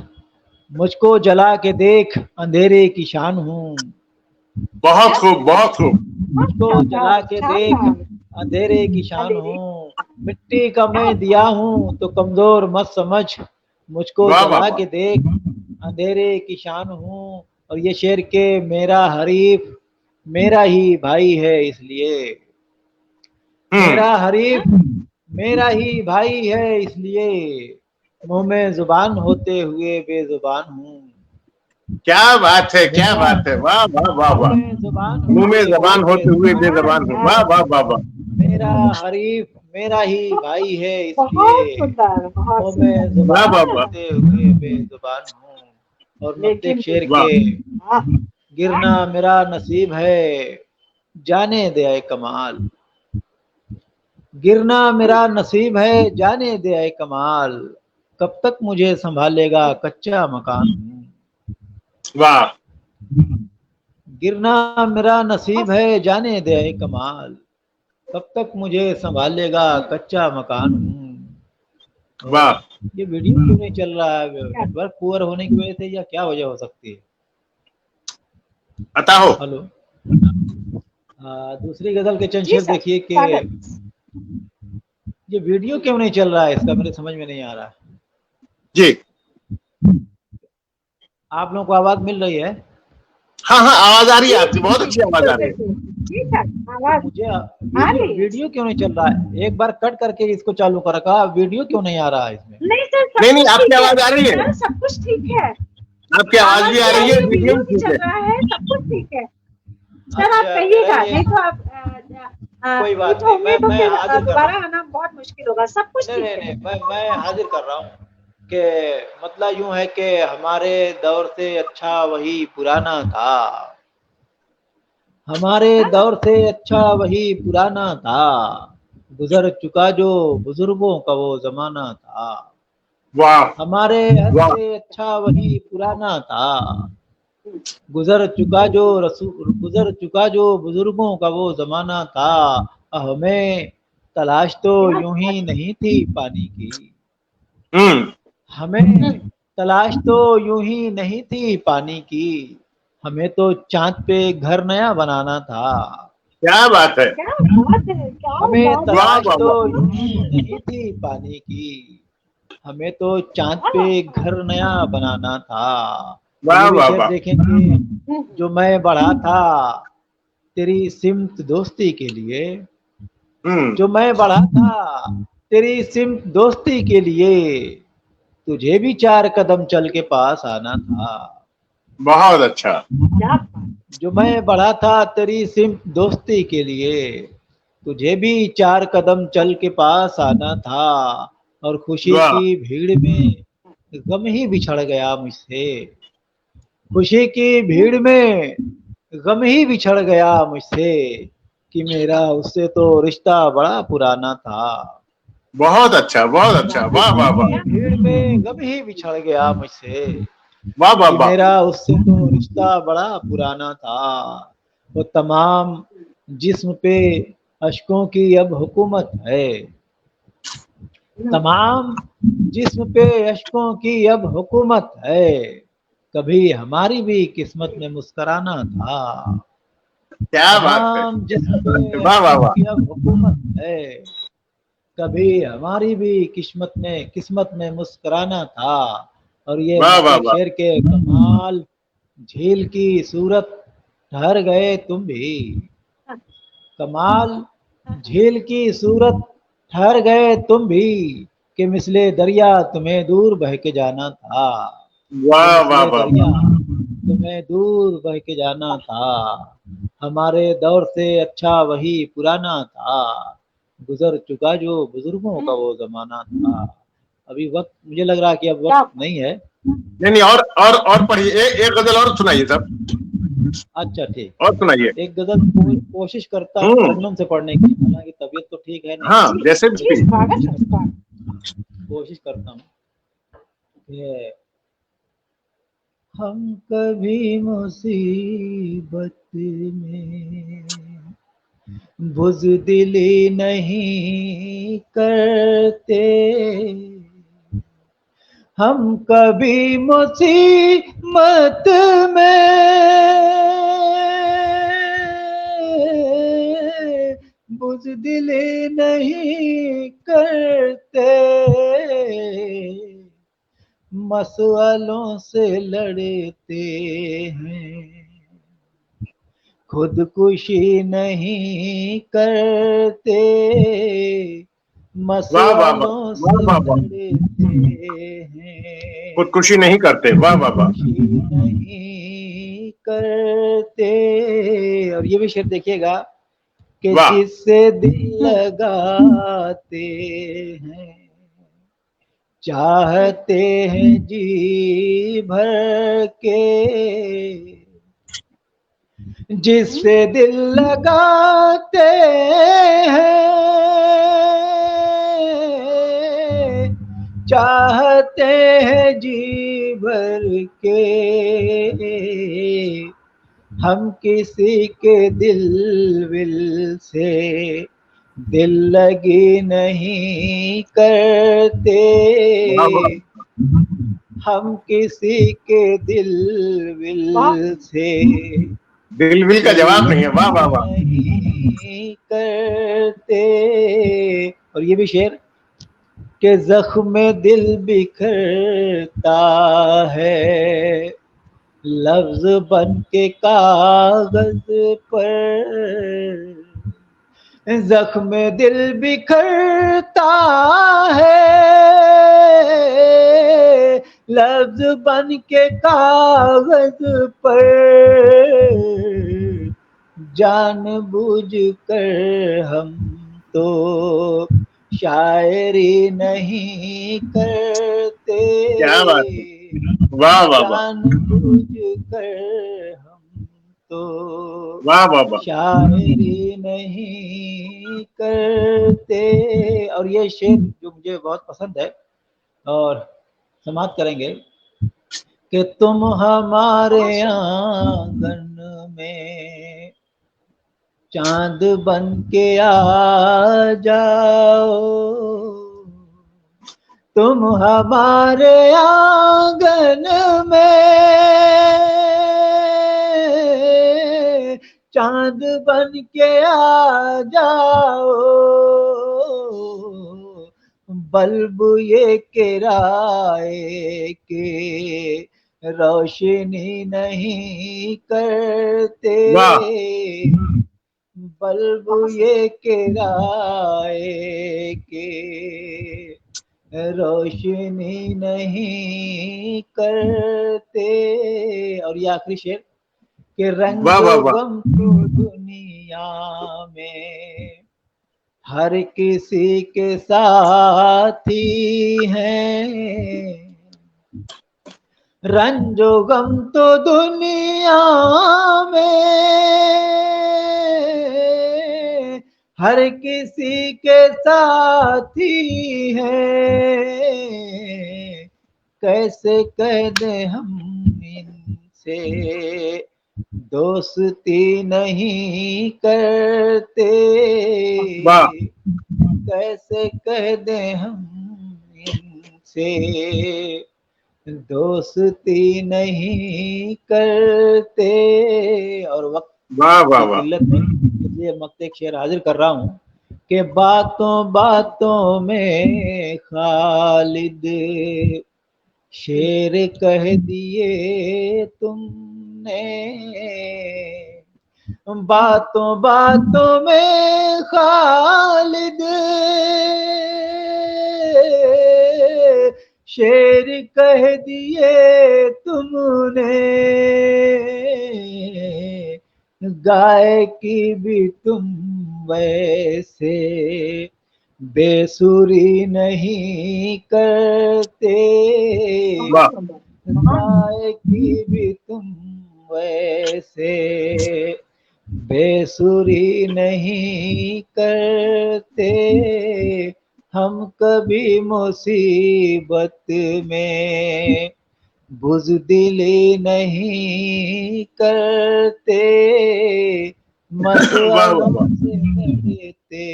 मुझको जला के देख अंधेरे की शान हूँ। बहुत खूब बहुत खूब, मुझको जला के देख अंधेरे की शान हूँ, मिट्टी का मैं दिया हूँ तो कमजोर मत समझ, मुझको वाह वाह जला वाह, के देख अंधेरे की शान हूँ। और ये शेर के मेरा हरीफ मेरा ही भाई है इसलिए, मेरा हरीफ मेरा ही भाई है इसलिए, मुंह में जुबान होते हुए बेजुबान हूँ। क्या बात है, क्या मेरा बात है, वाह वाह वाह वाह, मुंह में जुबान मुंह में होते जबान हुए होते हुए बेजुबान बेजबान हूँ, वाह हूँ। वाह वाह वाह, मेरा हरीफ मेरा ही भाई है बहुत इसलिए, सुंदर, बहुत मुंह में सुंदर। वाह जुबान वाह वाह, होते हुए बेजुबान हूँ। और लेकिन प्रत्येक शेर वाह के हाँ, गिरना मेरा नसीब है जाने दे आए कमाल, गिरना मेरा नसीब है जाने दे आए कमाल, कब तक मुझे संभालेगा कच्चा मकान हूँ। वाह, गिरना मेरा नसीब है जाने दे आए कमाल, कब तक मुझे संभालेगा कच्चा मकान हूँ। और वाह, ये वीडियो क्यों नहीं चल रहा है? नेटवर्क पुअर होने की वजह से या क्या वजह हो सकती है? अता हो, हेलो, दूसरी गजल के चंद जी शेर सर, देखिए कि स्वागत। ये वीडियो क्यों नहीं चल रहा है, इसका मेरे समझ में नहीं आ रहा। जी आप लोगों को आवाज मिल रही है? हाँ हाँ, आवाज आ रही है जी आपकी, जी बहुत जी, अच्छी आवाज आ रही है। बिल्कुल। जी सर, आवाज मुझे आ वीडियो रही है। वीडियो क्यों नहीं चल रहा है? एक बार कट करके इसको चालू कर रखा, वीडियो क्यों नहीं आ रहा है इसमें? नहीं सर, सब नहीं नहीं, कुछ आपकी ठीक है आवाज आ रही है, सर, सब कुछ ठीक है। आपकी आवाज आवाज भी आ भी आ रही रही है, है, वीडियो वीडियो भी भी ठीक चल है। रहा है, सब कुछ ठीक है सर। आप अच्छा, मेरा कहिएगा, ये नहीं तो आप कोई नहीं बात तो नहीं, होंगे तो मैं फिर हाजिर कर रहा दोबारा हूँ। आना बहुत मुश्किल होगा। सब कुछ नहीं ठीक नहीं है। नहीं, मैं हाजिर कर रहा हूँ। कि मतलब यूं है कि हमारे दौर से अच्छा वही पुराना था, हमारे दौर से अच्छा वही पुराना था, गुजर चुका जो बुजुर्गों का वो जमाना था। वाह हमारे हद से अच्छा वही पुराना था, गुजर चुका जो बुजुर्गों का वो जमाना था। हमें तलाश तो यूं ही नहीं थी पानी की, हम्म हमें तलाश तो यूं ही नहीं थी पानी की, हमें तो चांद पे घर नया बनाना था। क्या बात है। क्या बात है, क्या हमें बात है। वाह तलाश वाह तो वाह यूं ही नहीं थी पानी की, हमें तो चांद पे घर नया बनाना था। और वाह ये भी वाह शेर वाह। देखेंगे, जो मैं बढ़ा था तेरी सिमत दोस्ती के लिए, जो मैं बढ़ा था तेरी सिमत दोस्ती के लिए, तुझे भी 4 कदम चल के पास आना था। बहुत अच्छा। क्या बात। जो मैं बढ़ा था तेरी सिमत दोस्ती के लिए, तुझे भी 4 कदम चल के पास आना था। और खुशी वाह की भीड़ में गम ही बिछड़ गया मुझसे, खुशी की भीड़ में गम ही बिछड़ गया मुझसे, कि मेरा उससे तो रिश्ता बड़ा पुराना था। बहुत अच्छा बहुत अच्छा। वाह खुशी वाह वाह की भीड़ में गम ही बिछड़ गया मुझसे, वाह वाह कि वाह। मेरा उससे तो रिश्ता बड़ा पुराना था। वो तमाम जिस्म पे अशकों की अब हुकूमत है, तमाम जिस्म पे अशकों की अब हुकूमत है, कभी हमारी भी किस्मत में मुस्कुराना था। क्या बात है। तमाम जिस्म पे वाह वाह अशकों वाह। की अब हुकूमत है, कभी हमारी भी किस्मत में मुस्कुराना था। और ये वाह वाह मतलब वाह। शेर के कमाल, झील की सूरत ठहर गए तुम भी, कमाल झील की सूरत ठहर गए तुम भी, कि मिसले दरिया तुम्हें दूर बह के जाना था, कि वाह वाह मिसले वाह दरिया वाह। तुम्हें दूर बह के जाना था। हमारे दौर से अच्छा वही पुराना था, गुजर चुका जो बुजुर्गों का वो जमाना था। अभी वक्त मुझे लग रहा है कि अब क्या वक्त नहीं है। नहीं नहीं, और पढ़िए, एक गजल और सुनाइए साहब। अच्छा ठीक, और सुनाइए। एक गजल कोशिश करता हूँ हम्म। तरन्नुम से पढ़ने की, हालांकि तबीयत तो ठीक है नहीं, हाँ जैसे जी, भी। स्वागत है, स्वागत। कोशिश करता हूँ कि हम कभी मुसीबत में बुज़दिली नहीं करते, हम कभी मुसीबत में बुज़दिली नहीं करते, मसअलों से लड़ते हैं, खुदकुशी नहीं करते, वाह वाह वाह मसअलों वाह से वाह वाह। लड़ते हैं, खुदकुशी नहीं करते। वाह वाह वाह। खुदकुशी नहीं करते। और ये भी शेर देखिएगा, कि वाह जिससे दिल लगाते हैं, चाहते हैं जी भर के, जिससे दिल लगाते हैं, चाहते हैं जी भर के, हम किसी के दिल विल से दिल लगी नहीं करते, वाह वाह। हम किसी के दिल विल से दिल विल का जवाब नहीं है। वाह वाह वाह। नहीं करते। और ये भी शेर, के जख्म दिल बिखरता है, लफ्ज बन के कागज पर, जख्म दिल बिखरता है, लफ्ज बन के कागज पर, जानबूझ कर हम तो शायरी नहीं करते, क्या बात है, वाह वाह वाह, जानबूझ कर हम तो वाह वाह वाह, शायरी नहीं करते। और ये शेर जो मुझे बहुत पसंद है और समाप्त करेंगे कि तुम हमारे आंगन में चांद बन के आ जाओ, तुम हमारे आंगन में चांद बन के आ जाओ, बल्ब ये किराए के रोशनी नहीं करते, वाह, बल्ब ये किराए के रोशनी नहीं करते। और ये आखिरी शेर कि वाह वाह वाह, रंगो गम तो दुनिया में हर किसी के साथी हैं, रंजो गम तो दुनिया में हर किसी के साथी हैं, कैसे कह दे हम इनसे दोस्ती नहीं करते, वाह, कैसे कह दे हम इनसे दोस्ती नहीं करते। और वक्त वाह वाह की वाह, किल्लत में इसलिए वक्त एक शेर हाजिर कर रहा हूँ कि बातों बातों में खालिद शेर कह दिए तुमने, बातों बातों में खालिद शेर कह दिए तुमने, गाय की भी तुम वैसे बेसुरी नहीं करते, वाह, गाय की भी तुम वैसे बेसुरी नहीं करते, हम कभी मुसीबत में बुज़दिली नहीं करते, वाह वाह मसअलों वाह, से डरते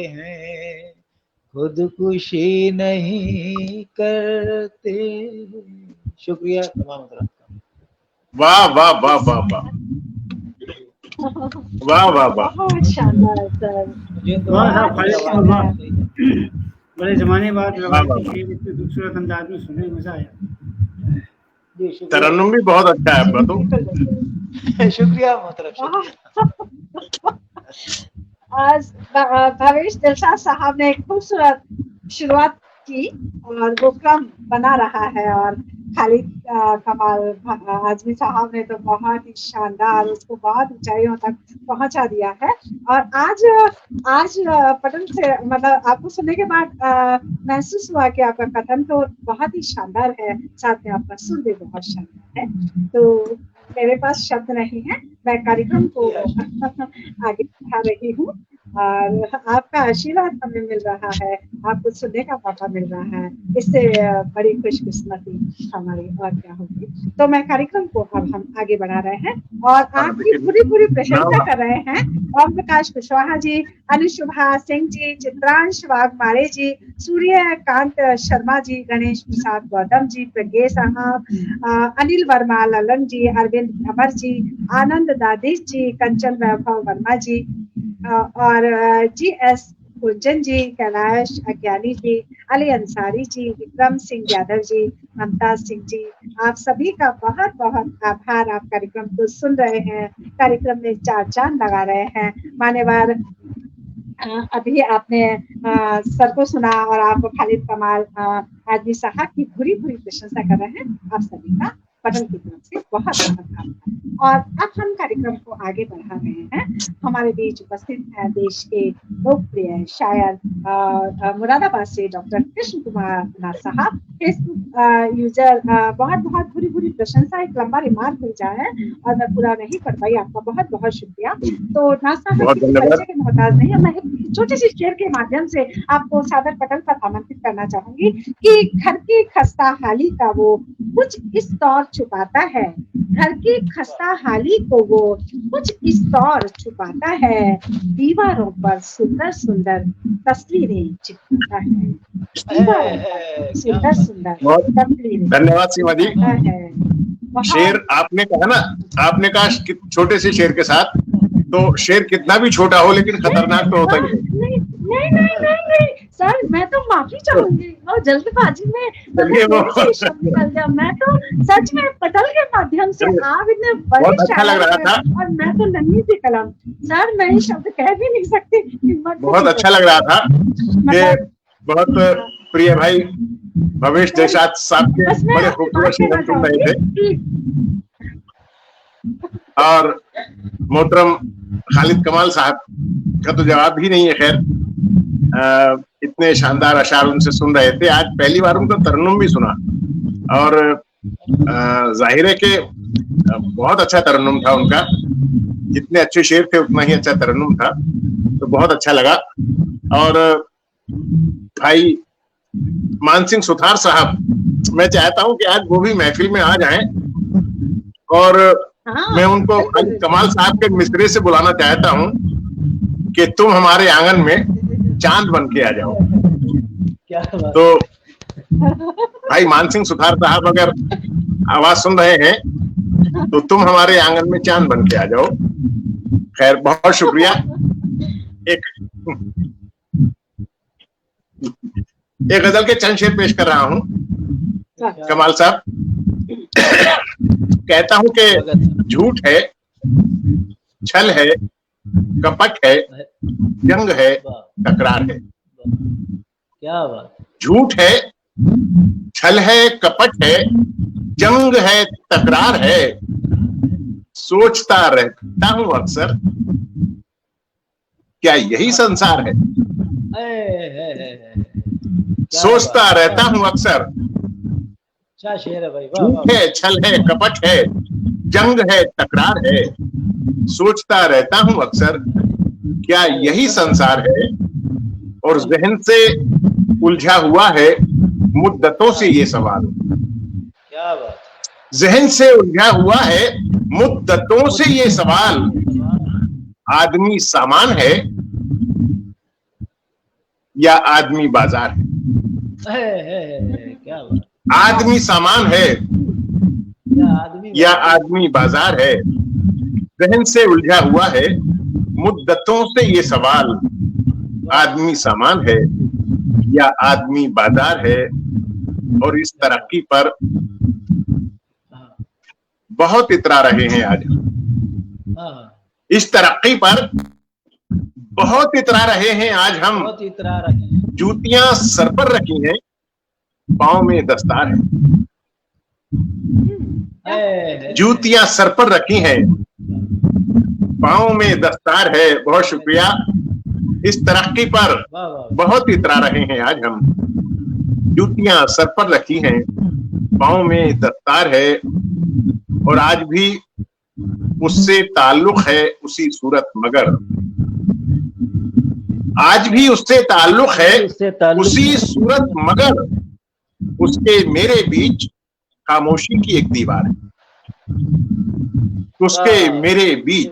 हैं खुदकुशी नहीं करते। शुक्रिया तमाम हज़रात का। वाह वाह वाह वाह वाह, वाह वाह वाह, बहुत शानदार सर, मुझे तो वाह आज साहब, मेरी खालिद आवाज़ वाह, नहीं सही है। बड़े जमाने बाद वाह वाह रवायती वाह, शेर इतने खूबसूरत अंदाज में सुनने में मजा आया। जी शुक्रिया, तरन्नुम भी बहुत अच्छा है जी आपका तो। बिल्कुल बिल्कुल। शुक्रिया मोहतरम, शुक्रिया। आज भवेश दिलशाद साहब ने एक खूबसूरत शुरुआत की और वो क्रम बना रहा है, और खालिद कमाल आजमी साहब ने तो बहुत ही शानदार उसको बहुत ऊंचाइयों तक पहुंचा दिया है। और आज आज पटल से मतलब आपको सुनने के बाद महसूस हुआ कि आपका कथन तो बहुत ही शानदार है, साथ में आपका सुर भी बहुत शानदार है। तो मेरे पास शब्द नहीं है, मैं कार्यक्रम को आगे बढ़ा रही हूँ और आपका आशीर्वाद हमें मिल रहा है, आपको सुनने का मौका मिल रहा है, इससे बड़ी खुशकिस्मती हमारी और क्या होगी। तो मैं कार्यक्रम को अब हम आगे बढ़ा रहे हैं और आपकी पूरी पूरी प्रशंसा कर रहे हैं। ओम प्रकाश कुशवाहा जी, अनुशुभा सिंह जी, चित्रांश वाघमारे जी, सूर्यकांत शर्मा जी, गणेश प्रसाद गौतम जी, प्रज्ञे साहब, अनिल वर्मा, ललन जी, अरविंद भंवर जी, आनंद दादिश जी, कंचन वैभव वर्मा जी, और जी एस गुंजन जी, कैलाश अज्ञानी जी, अली अंसारी जी, विक्रम सिंह यादव जी, ममताज सिंह जी, आप सभी का बहुत बहुत आभार। आप कार्यक्रम को सुन रहे हैं, कार्यक्रम में चार चांद लगा रहे हैं। मान्यवर अभी आपने सर को सुना और आप खालिद कमाल आजमी साहब की भूरी भूरी प्रशंसा कर रहे हैं। आप सभी का पटल की तरफ से बहुत बहुत आभार। और अब हम कार्यक्रम को आगे बढ़ा रहे हैं। हमारे बीच उपस्थित हैं देश के लोकप्रिय शायर मुरादाबाद से डॉक्टर कृष्ण कुमार नाथ साहब। फेसबुक यूजर बहुत बहुत बुरी बुरी प्रशंसा, एक लंबा रिमार्क भेजा है और मैं पूरा नहीं पढ़ पाई। आपका बहुत बहुत शुक्रिया। तो नासा बहुत धन्यवाद। परिचय के मोहताज नहीं है, मैं एक छोटी सी शेर के माध्यम से आपको सादर पटल पर आमंत्रित करना चाहूंगी कि घर की खस्ता हाली का वो कुछ इस तौर छुपाता है, घर की खस्ता हाली को वो कुछ इस तौर छुपाता है, दीवारों पर सुंदर सुंदर तस्वीरें चिपकाता है, दीवारों पर सुंदर सुंदर बहुत तस्वीरें धन्यवाद सीमा जी। चिपकाता है। शेर आपने कहा ना, आपने कहा छोटे से शेर के साथ, तो शेर कितना भी छोटा हो लेकिन खतरनाक तो होता ही है। नहीं सर, मैं तो माफी चाहूंगी और जल्दबाजी में शब्द निकल गया। मैं तो सच में पटल के माध्यम से आप इतने बड़े बहुत अच्छा लग रहा था और मैं तो नन्ही सी कलम। सर मैं ये शब्द कह भी नहीं सकती, बहुत अच्छा लग रहा था कि बहुत प्रिय भाई भवेश देसाई साहब के बड़े खूबसूरत शेर सुन रहे थे और मोहतरम खालिद कमाल साहब का तो जवाब ही नहीं है। खैर इतने शानदार अशार उनसे सुन रहे थे। आज पहली बार उनका तरन्नुम भी सुना और जाहिर है कि बहुत अच्छा तरन्नुम था उनका। जितने अच्छे शेर थे उतना ही अच्छा तरन्नुम था, तो बहुत अच्छा लगा। और भाई मान सिंह सुथार साहब, मैं चाहता हूं कि आज वो भी महफिल में आ जाएं और मैं उनको कमाल साहब के मिसरे से बुलाना चाहता हूं कि तुम हमारे आंगन में चांद बन के आ जाओ। क्या बात। तो भाई मान सिंह सुथार साहब अगर आवाज सुन रहे हैं तो तुम हमारे आंगन में चांद बन के आ जाओ। खैर बहुत शुक्रिया। एक गजल के चंद शेर पेश कर रहा हूं कमाल साहब। कहता हूं कि झूठ है, छल है, कपट है, जंग है, तकरार है। क्या बात। झूठ है, छल है, कपट है, जंग है, तकरार है, सोचता रहता हूं अक्सर क्या यही संसार है। सोचता रहता हूं अक्सर, क्या शेर है भाई। झूठ है, छल है, कपट है, जंग है, तकरार है, सोचता रहता हूं अक्सर क्या यही संसार है। और जहन से उलझा हुआ है मुद्दतों से ये सवाल। क्या बात। जहन से उलझा हुआ है मुद्दतों से ये सवाल, आदमी सामान है या आदमी बाजार है। क्या बात। आदमी सामान है या आदमी बाजार है। जहन से उलझा हुआ है मुद्दतों से ये सवाल, आदमी सामान है या आदमी बाजार है। और इस तरक्की पर बहुत इतरा रहे हैं आज। इस तरक्की पर बहुत इतरा रहे हैं आज हम। बहुत इतरा रहे हैं। जूतियां सर पर रखी हैं, पांव में दस्तार है। जूतियां सर पर रखी हैं, पांव में दस्तार है। बहुत शुक्रिया। इस तरक्की पर बहुत इतरा रहे हैं आज हम। जूतियां सर पर रखी हैं, पांव में दस्तार है। और आज भी उससे ताल्लुक है उसी सूरत मगर। आज भी उससे ताल्लुक है उसी सूरत मगर। उसके मेरे बीच खामोशी की एक दीवार है। उसके मेरे बीच।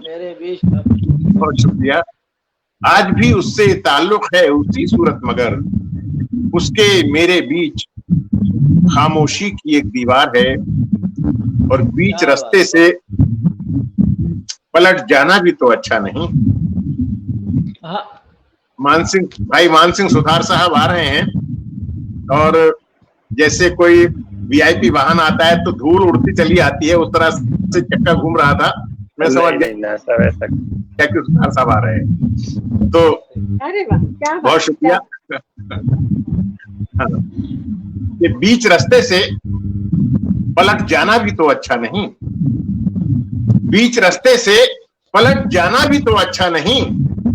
बहुत शुक्रिया। आज भी उससे ताल्लुक है उसी सूरत मगर। उसके मेरे बीच खामोशी की एक दीवार है। और बीच रास्ते से पलट जाना भी तो अच्छा नहीं। मानसिंह भाई, मानसिंह सुथार साहब आ रहे हैं और जैसे कोई वीआईपी वाहन आता है तो धूल उड़ती चली आती है, उस तरह से चक्का घूम रहा था। मैं समझ गया कि सुथार साहब आ रहे हैं। तो अरे वाह, क्या बहुत शुक्रिया। ये बीच रास्ते से पलट जाना भी तो अच्छा नहीं। बीच रास्ते से पलट जाना भी तो अच्छा नहीं।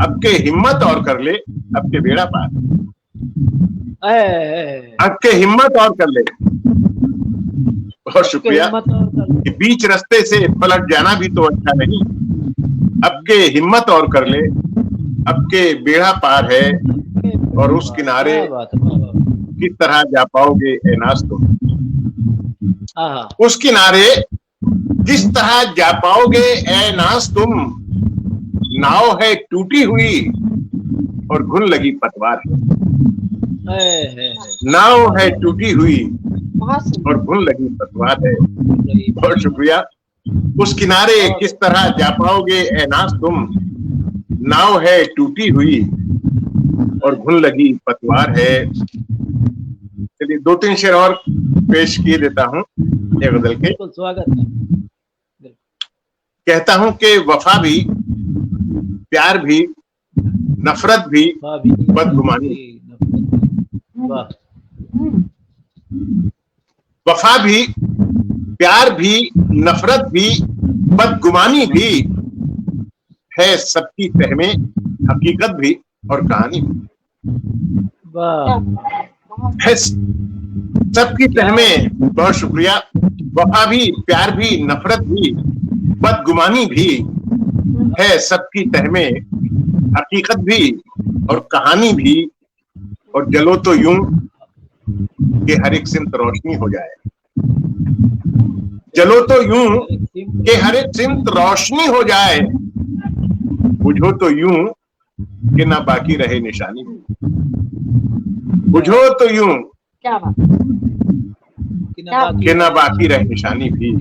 अब के हिम्मत और कर ले, अब के बेड़ा पार। अब के हिम्मत और कर ले। बहुत शुक्रिया। कि बीच रास्ते से पलट जाना भी तो अच्छा नहीं। अब के हिम्मत और कर ले, अब के बेड़ा पार है और उस किनारे किस तरह जा पाओगे ए नाज़ तुम। उस किनारे किस तरह जा पाओगे ए नाज़ तुम। नाव है टूटी हुई और घुन लगी पतवार है। नाव है टूटी हुई और घुन लगी पतवार है। बहुत शुक्रिया। उस किनारे किस तरह जा पाओगे ए नाज़ तुम। नाव है टूटी हुई और घुन लगी पतवार है। चलिए 2-3 शेर और पेश किए देता हूँ एक गजल के। स्वागत। कहता हूँ कि वफा भी, प्यार भी, नफरत भी, बदगुमानी। वफा भी, प्यार भी, नफरत भी, बदगुमानी भी है सबकी तह में, हकीकत भी और कहानी भी है सबकी तह में। बहुत शुक्रिया। वफा भी, प्यार भी, नफरत भी, बदगुमानी भी है सबकी तह में, हकीकत भी और कहानी भी। और जलो तो यूं कि हर एक सिमत रोशनी हो जाए। जलो तो यूं कि हर एक सिमत रोशनी हो जाए। बुझो तो यूं कि ना बाकी रहे निशानी। बुझो तो यूं क्या बात, कि ना बाकी रहे निशानी भी।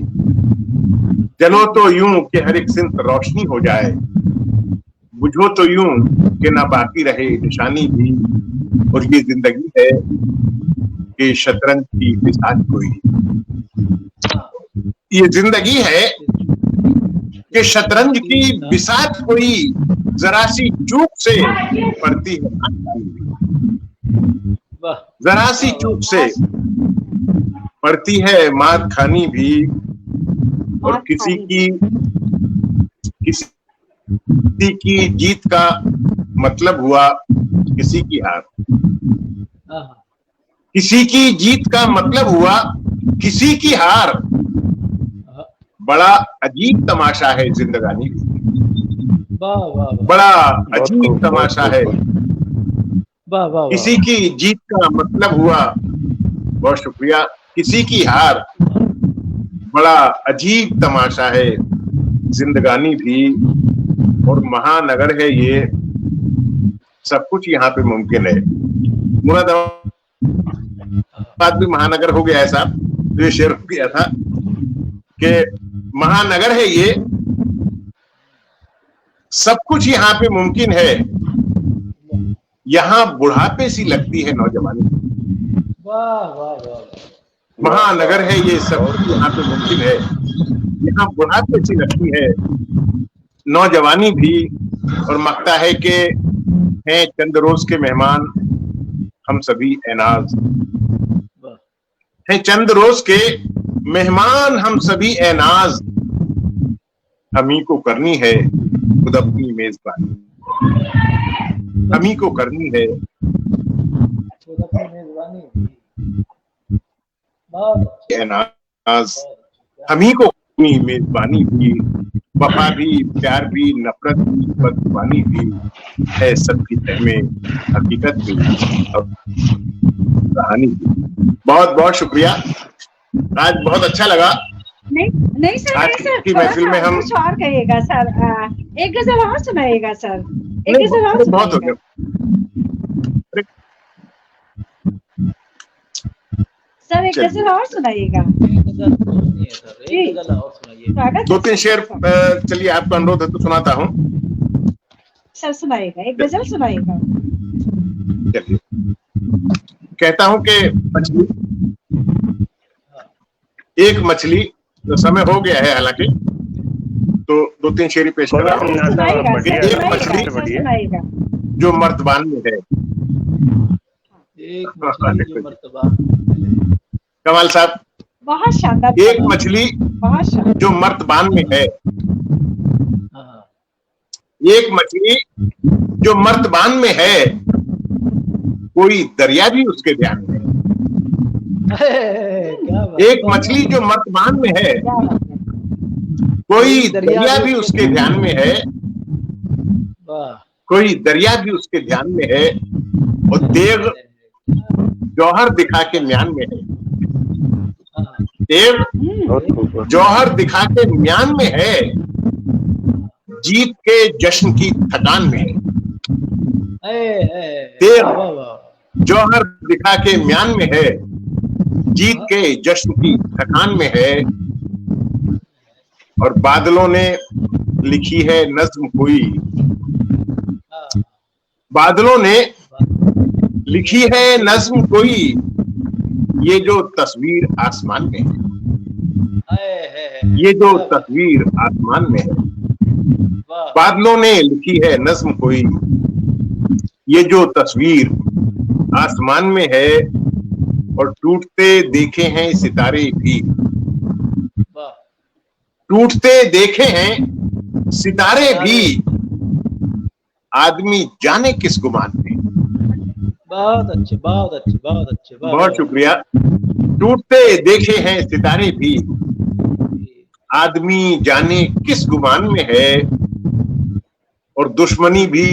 जलो तो यूं कि हर एक सिमत रोशनी हो जाए। बुझो तो यूं कि ना बाकी रहे निशानी भी। और ये जिंदगी है कि शतरंज की बिसात कोई। ये जिंदगी है कि शतरंज की बिसात कोई, जरा सी चूक से पड़ती है। जरा सी चूक से पड़ती है मात खानी भी। और किसी की जीत का मतलब हुआ किसी की हार। किसी की जीत का मतलब हुआ किसी की हार। बड़ा अजीब तमाशा है जिंदगानी। बड़ा अजीब तमाशा है। किसी की जीत का मतलब हुआ, बहुत शुक्रिया, किसी की हार। बड़ा अजीब तमाशा है जिंदगानी भी। और महानगर है ये, सब कुछ यहाँ पे मुमकिन है। मुरादाबाद भी महानगर हो गया है साहब, तो ये शेर हो गया था कि महानगर है ये, सब कुछ यहाँ पे मुमकिन है। यहाँ बुढ़ापे सी लगती है नौजवानी। महानगर है ये, सब कुछ यहाँ पे मुमकिन है। यहाँ बुढ़ापे सी लगती है नौजवानी भी। और मकता है कि हैं चंद रोज के मेहमान हम सभी एनाज। हैं चंद रोज के मेहमान हम सभी एनाज। हम ही को करनी है खुद अपनी मेजबानी। हम ही को करनी है एनाज। हम ही को अपनी मेजबानी भी। वफा भी, प्यार भी, नफरत भी, बदगुमानी भी है सबकी तह में, हकीकत भी और कहानी भी। बहुत बहुत शुक्रिया। आज बहुत अच्छा लगा। नहीं सर, आज की महफिल में हम कुछ और कहिएगा सर। एक गजल और सुनाइएगा सर। एक गजल और बहुत हो गया सर, एक गजल और सुनाइएगा। 2-3 शेर चलिए, आपका अनुरोध है तो सुनाता हूँ सर। सुनाइएगा, एक गजल सुनाइएगा। चलिए, कहता हूँ कि मछली, एक मछली, तो समय हो गया है हालांकि, तो 2-3 शेर पेश कर रहा हूँ। एक मछली जो मर्तबान में है। कमाल साहब, बहुत शानदार। एक मछली जो मर्तबान में है। एक मछली जो मर्तबान में है, कोई दरिया भी उसके ध्यान में है। क्या बात, एक मछली जो मर्तबान में है, कोई दरिया भी उसके ध्यान में है, वाह, कोई दरिया भी उसके ध्यान में है, और देव जौहर दिखा के म्यान में है। देव जौहर दिखा के म्यान में है, जीत के जश्न की थकान में है। देव जौहर दिखा के म्यान में है, जीत के जश्न की थकान में है, और बादलों ने लिखी है नज्म कोई, बादलों ने लिखी है नज्म कोई, ये जो तस्वीर आसमान में है, ये जो तस्वीर आसमान में है। बादलों ने लिखी है नज्म कोई, ये जो तस्वीर आसमान में है, और टूटते देखे हैं सितारे भी, टूटते देखे हैं सितारे भी, आदमी जाने किस गुमान में। बहुत अच्छे, बहुत अच्छे, बहुत अच्छे, बहुत शुक्रिया। टूटते देखे हैं सितारे भी, आदमी जाने किस गुमान में है, और दुश्मनी भी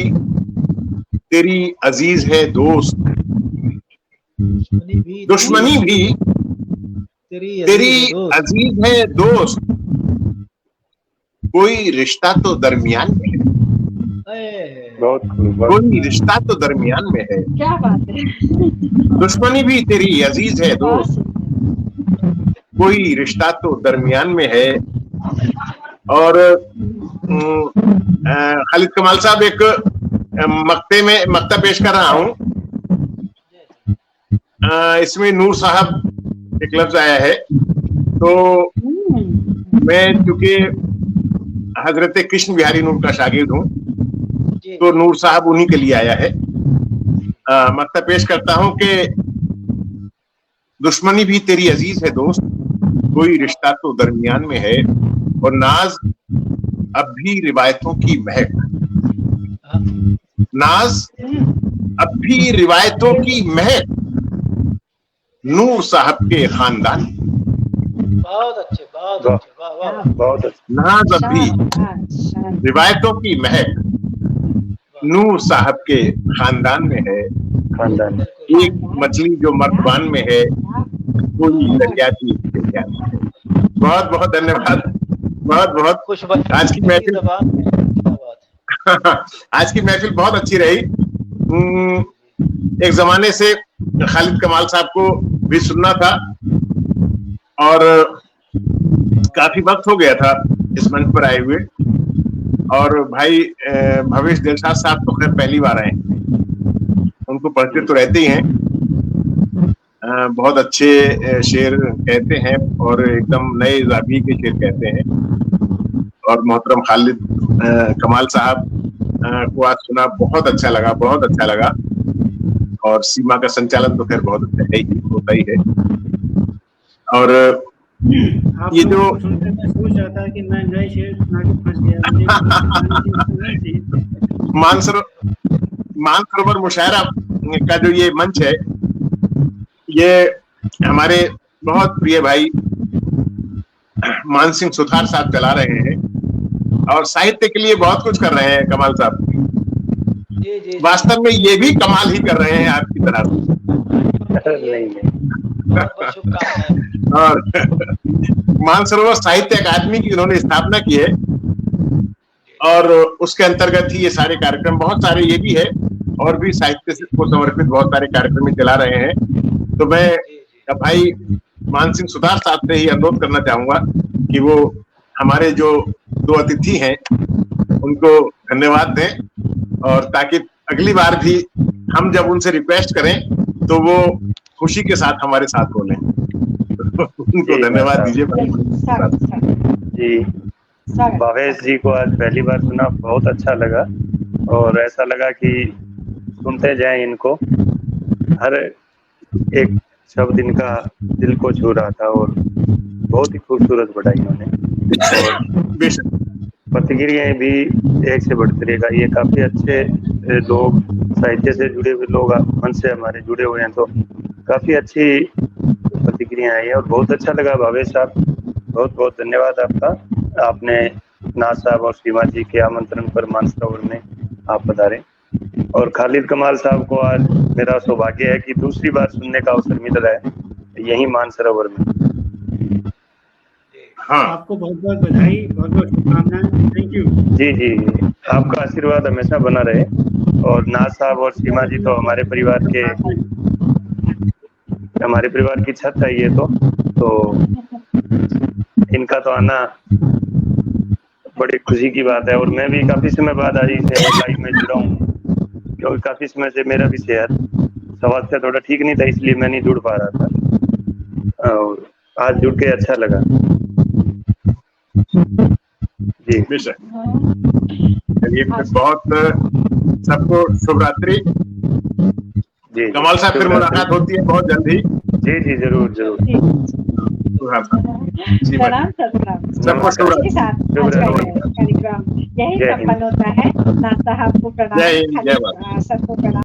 तेरी अजीज है दोस्त, दुश्मनी भी तेरी अजीज है दोस्त, कोई रिश्ता तो दरमियान में है, कोई रिश्ता तो दरमियान में है। क्या बात है। दुश्मनी भी तेरी अजीज है दोस्त, कोई रिश्ता तो दरमियान में है। और खालिद कमाल साहब, एक मक्ता पेश कर रहा हूं। इसमें नूर साहब एक लफ्ज आया है, तो मैं चूंकि हजरत कृष्ण बिहारी नूर का शागिर्द हूं, तो नूर साहब उन्हीं के लिए आया है। मक्ता पेश करता हूं कि दुश्मनी भी तेरी अजीज है दोस्त, कोई रिश्ता तो दरमियान में है, और नाज अब भी रिवायतों की महक, नाज अब भी रिवायतों की महक, नूर साहब के खानदान। बहुत अच्छे, बहुत अच्छे, वाह वाह, बहुत अच्छे। नाज अब भी रिवायतों की महक, नूर साहब के खानदान में है। खानदान एक मछली जो मर्तबान में है, कोई दरिया की ध्यान में है। बहुत बहुत धन्यवाद, बहुत बहुत खुश। आज की महफिल आज की महफिल बहुत अच्छी रही। एक जमाने से खालिद कमाल साहब को भी सुनना था, और काफी वक्त हो गया था इस मंच पर आए हुए। और भाई भवेश दिलशाद साहब तो खैर पहली बार आए, उनको पढ़ते तो रहते ही हैं, बहुत अच्छे शेर कहते हैं, और एकदम नए जावी के शेर कहते हैं। और मोहतरम खालिद कमाल साहब को आज सुना, बहुत अच्छा लगा, बहुत अच्छा लगा। और सीमा का संचालन तो खैर बहुत अच्छा है ही, होता ही है। और ये जो सोच रहा था कि मैं नए शेर सुना के फंस गया, मानसरोवर मुशायरा का जो ये मंच है, ये हमारे बहुत प्रिय भाई मान सिंह सुथार साहब चला रहे हैं, और साहित्य के लिए बहुत कुछ कर रहे हैं कमाल साहब। वास्तव में ये भी कमाल ही कर रहे हैं आपकी तरह। और मानसरोवर साहित्य अकादमी की उन्होंने स्थापना की है, और उसके अंतर्गत ही ये सारे कार्यक्रम, बहुत सारे ये भी है, और भी साहित्य को समर्पित बहुत सारे कार्यक्रम चला रहे हैं। तो मैं भाई मान सिंह सुथार साहब से ही अनुरोध करना चाहूंगा कि वो हमारे जो दो अतिथि हैं उनको धन्यवाद दें, और ताकि अगली बार भी हम जब उनसे रिक्वेस्ट करें तो वो खुशी के साथ हमारे साथ बोलें। उनको धन्यवाद दीजिए। जी, भावेश जी को आज पहली बार सुना, बहुत अच्छा लगा, और ऐसा लगा कि सुनते जाएं इनको। हर एक शब्द इनका दिल को छू रहा था, और बहुत ही खूबसूरत पढ़ा इन्होंने, और प्रतिक्रियाएं भी एक से बढ़ती रहेगा। ये काफी अच्छे लोग, साहित्य से जुड़े हुए लोग मन से हमारे जुड़े हुए हैं, तो काफी अच्छी प्रतिक्रिया आई है और बहुत अच्छा लगा। भावेश साहब, बहुत बहुत धन्यवाद आपका। आपने नाथ साहब और सीमा जी के आमंत्रण पर मानसरोवर में आप पधारे। और खालिद कमाल साहब को आज मेरा सौभाग्य है कि दूसरी बार सुनने का अवसर मिल रहा है यही मानसरोवर में। हाँ, आपको बहुत बहुत बधाई, बहुत बहुत शुभकामनाएं। Thank you. जी जी, आपका आशीर्वाद हमेशा बना रहे। और नाथ साहब और सीमा जी तो हमारे परिवार की छत है ये तो इनका तो आना बड़ी खुशी की बात है। और मैं भी काफी समय बाद आज से लाइव में जुड़ा हूँ, क्योंकि काफी समय से मेरा भी सेहत स्वास्थ्य थोड़ा ठीक नहीं था, इसलिए मैं नहीं जुड़ पा रहा था। और आज जुड़ के अच्छा लगा जी। बेशक। चलिए, बहुत सबको शुभ रात्रि। जी कमाल साहब, फिर मुलाकात होती है बहुत जल्दी। जी जी, जरूर जरूर। प्रणाम सर, प्रणाम। सबको शुभ के साथ आज का ये कार्यक्रम यही संपन्न होता है। नाथ साहब को प्रणाम, जय हिंद, जय भारत। सबको प्रणाम।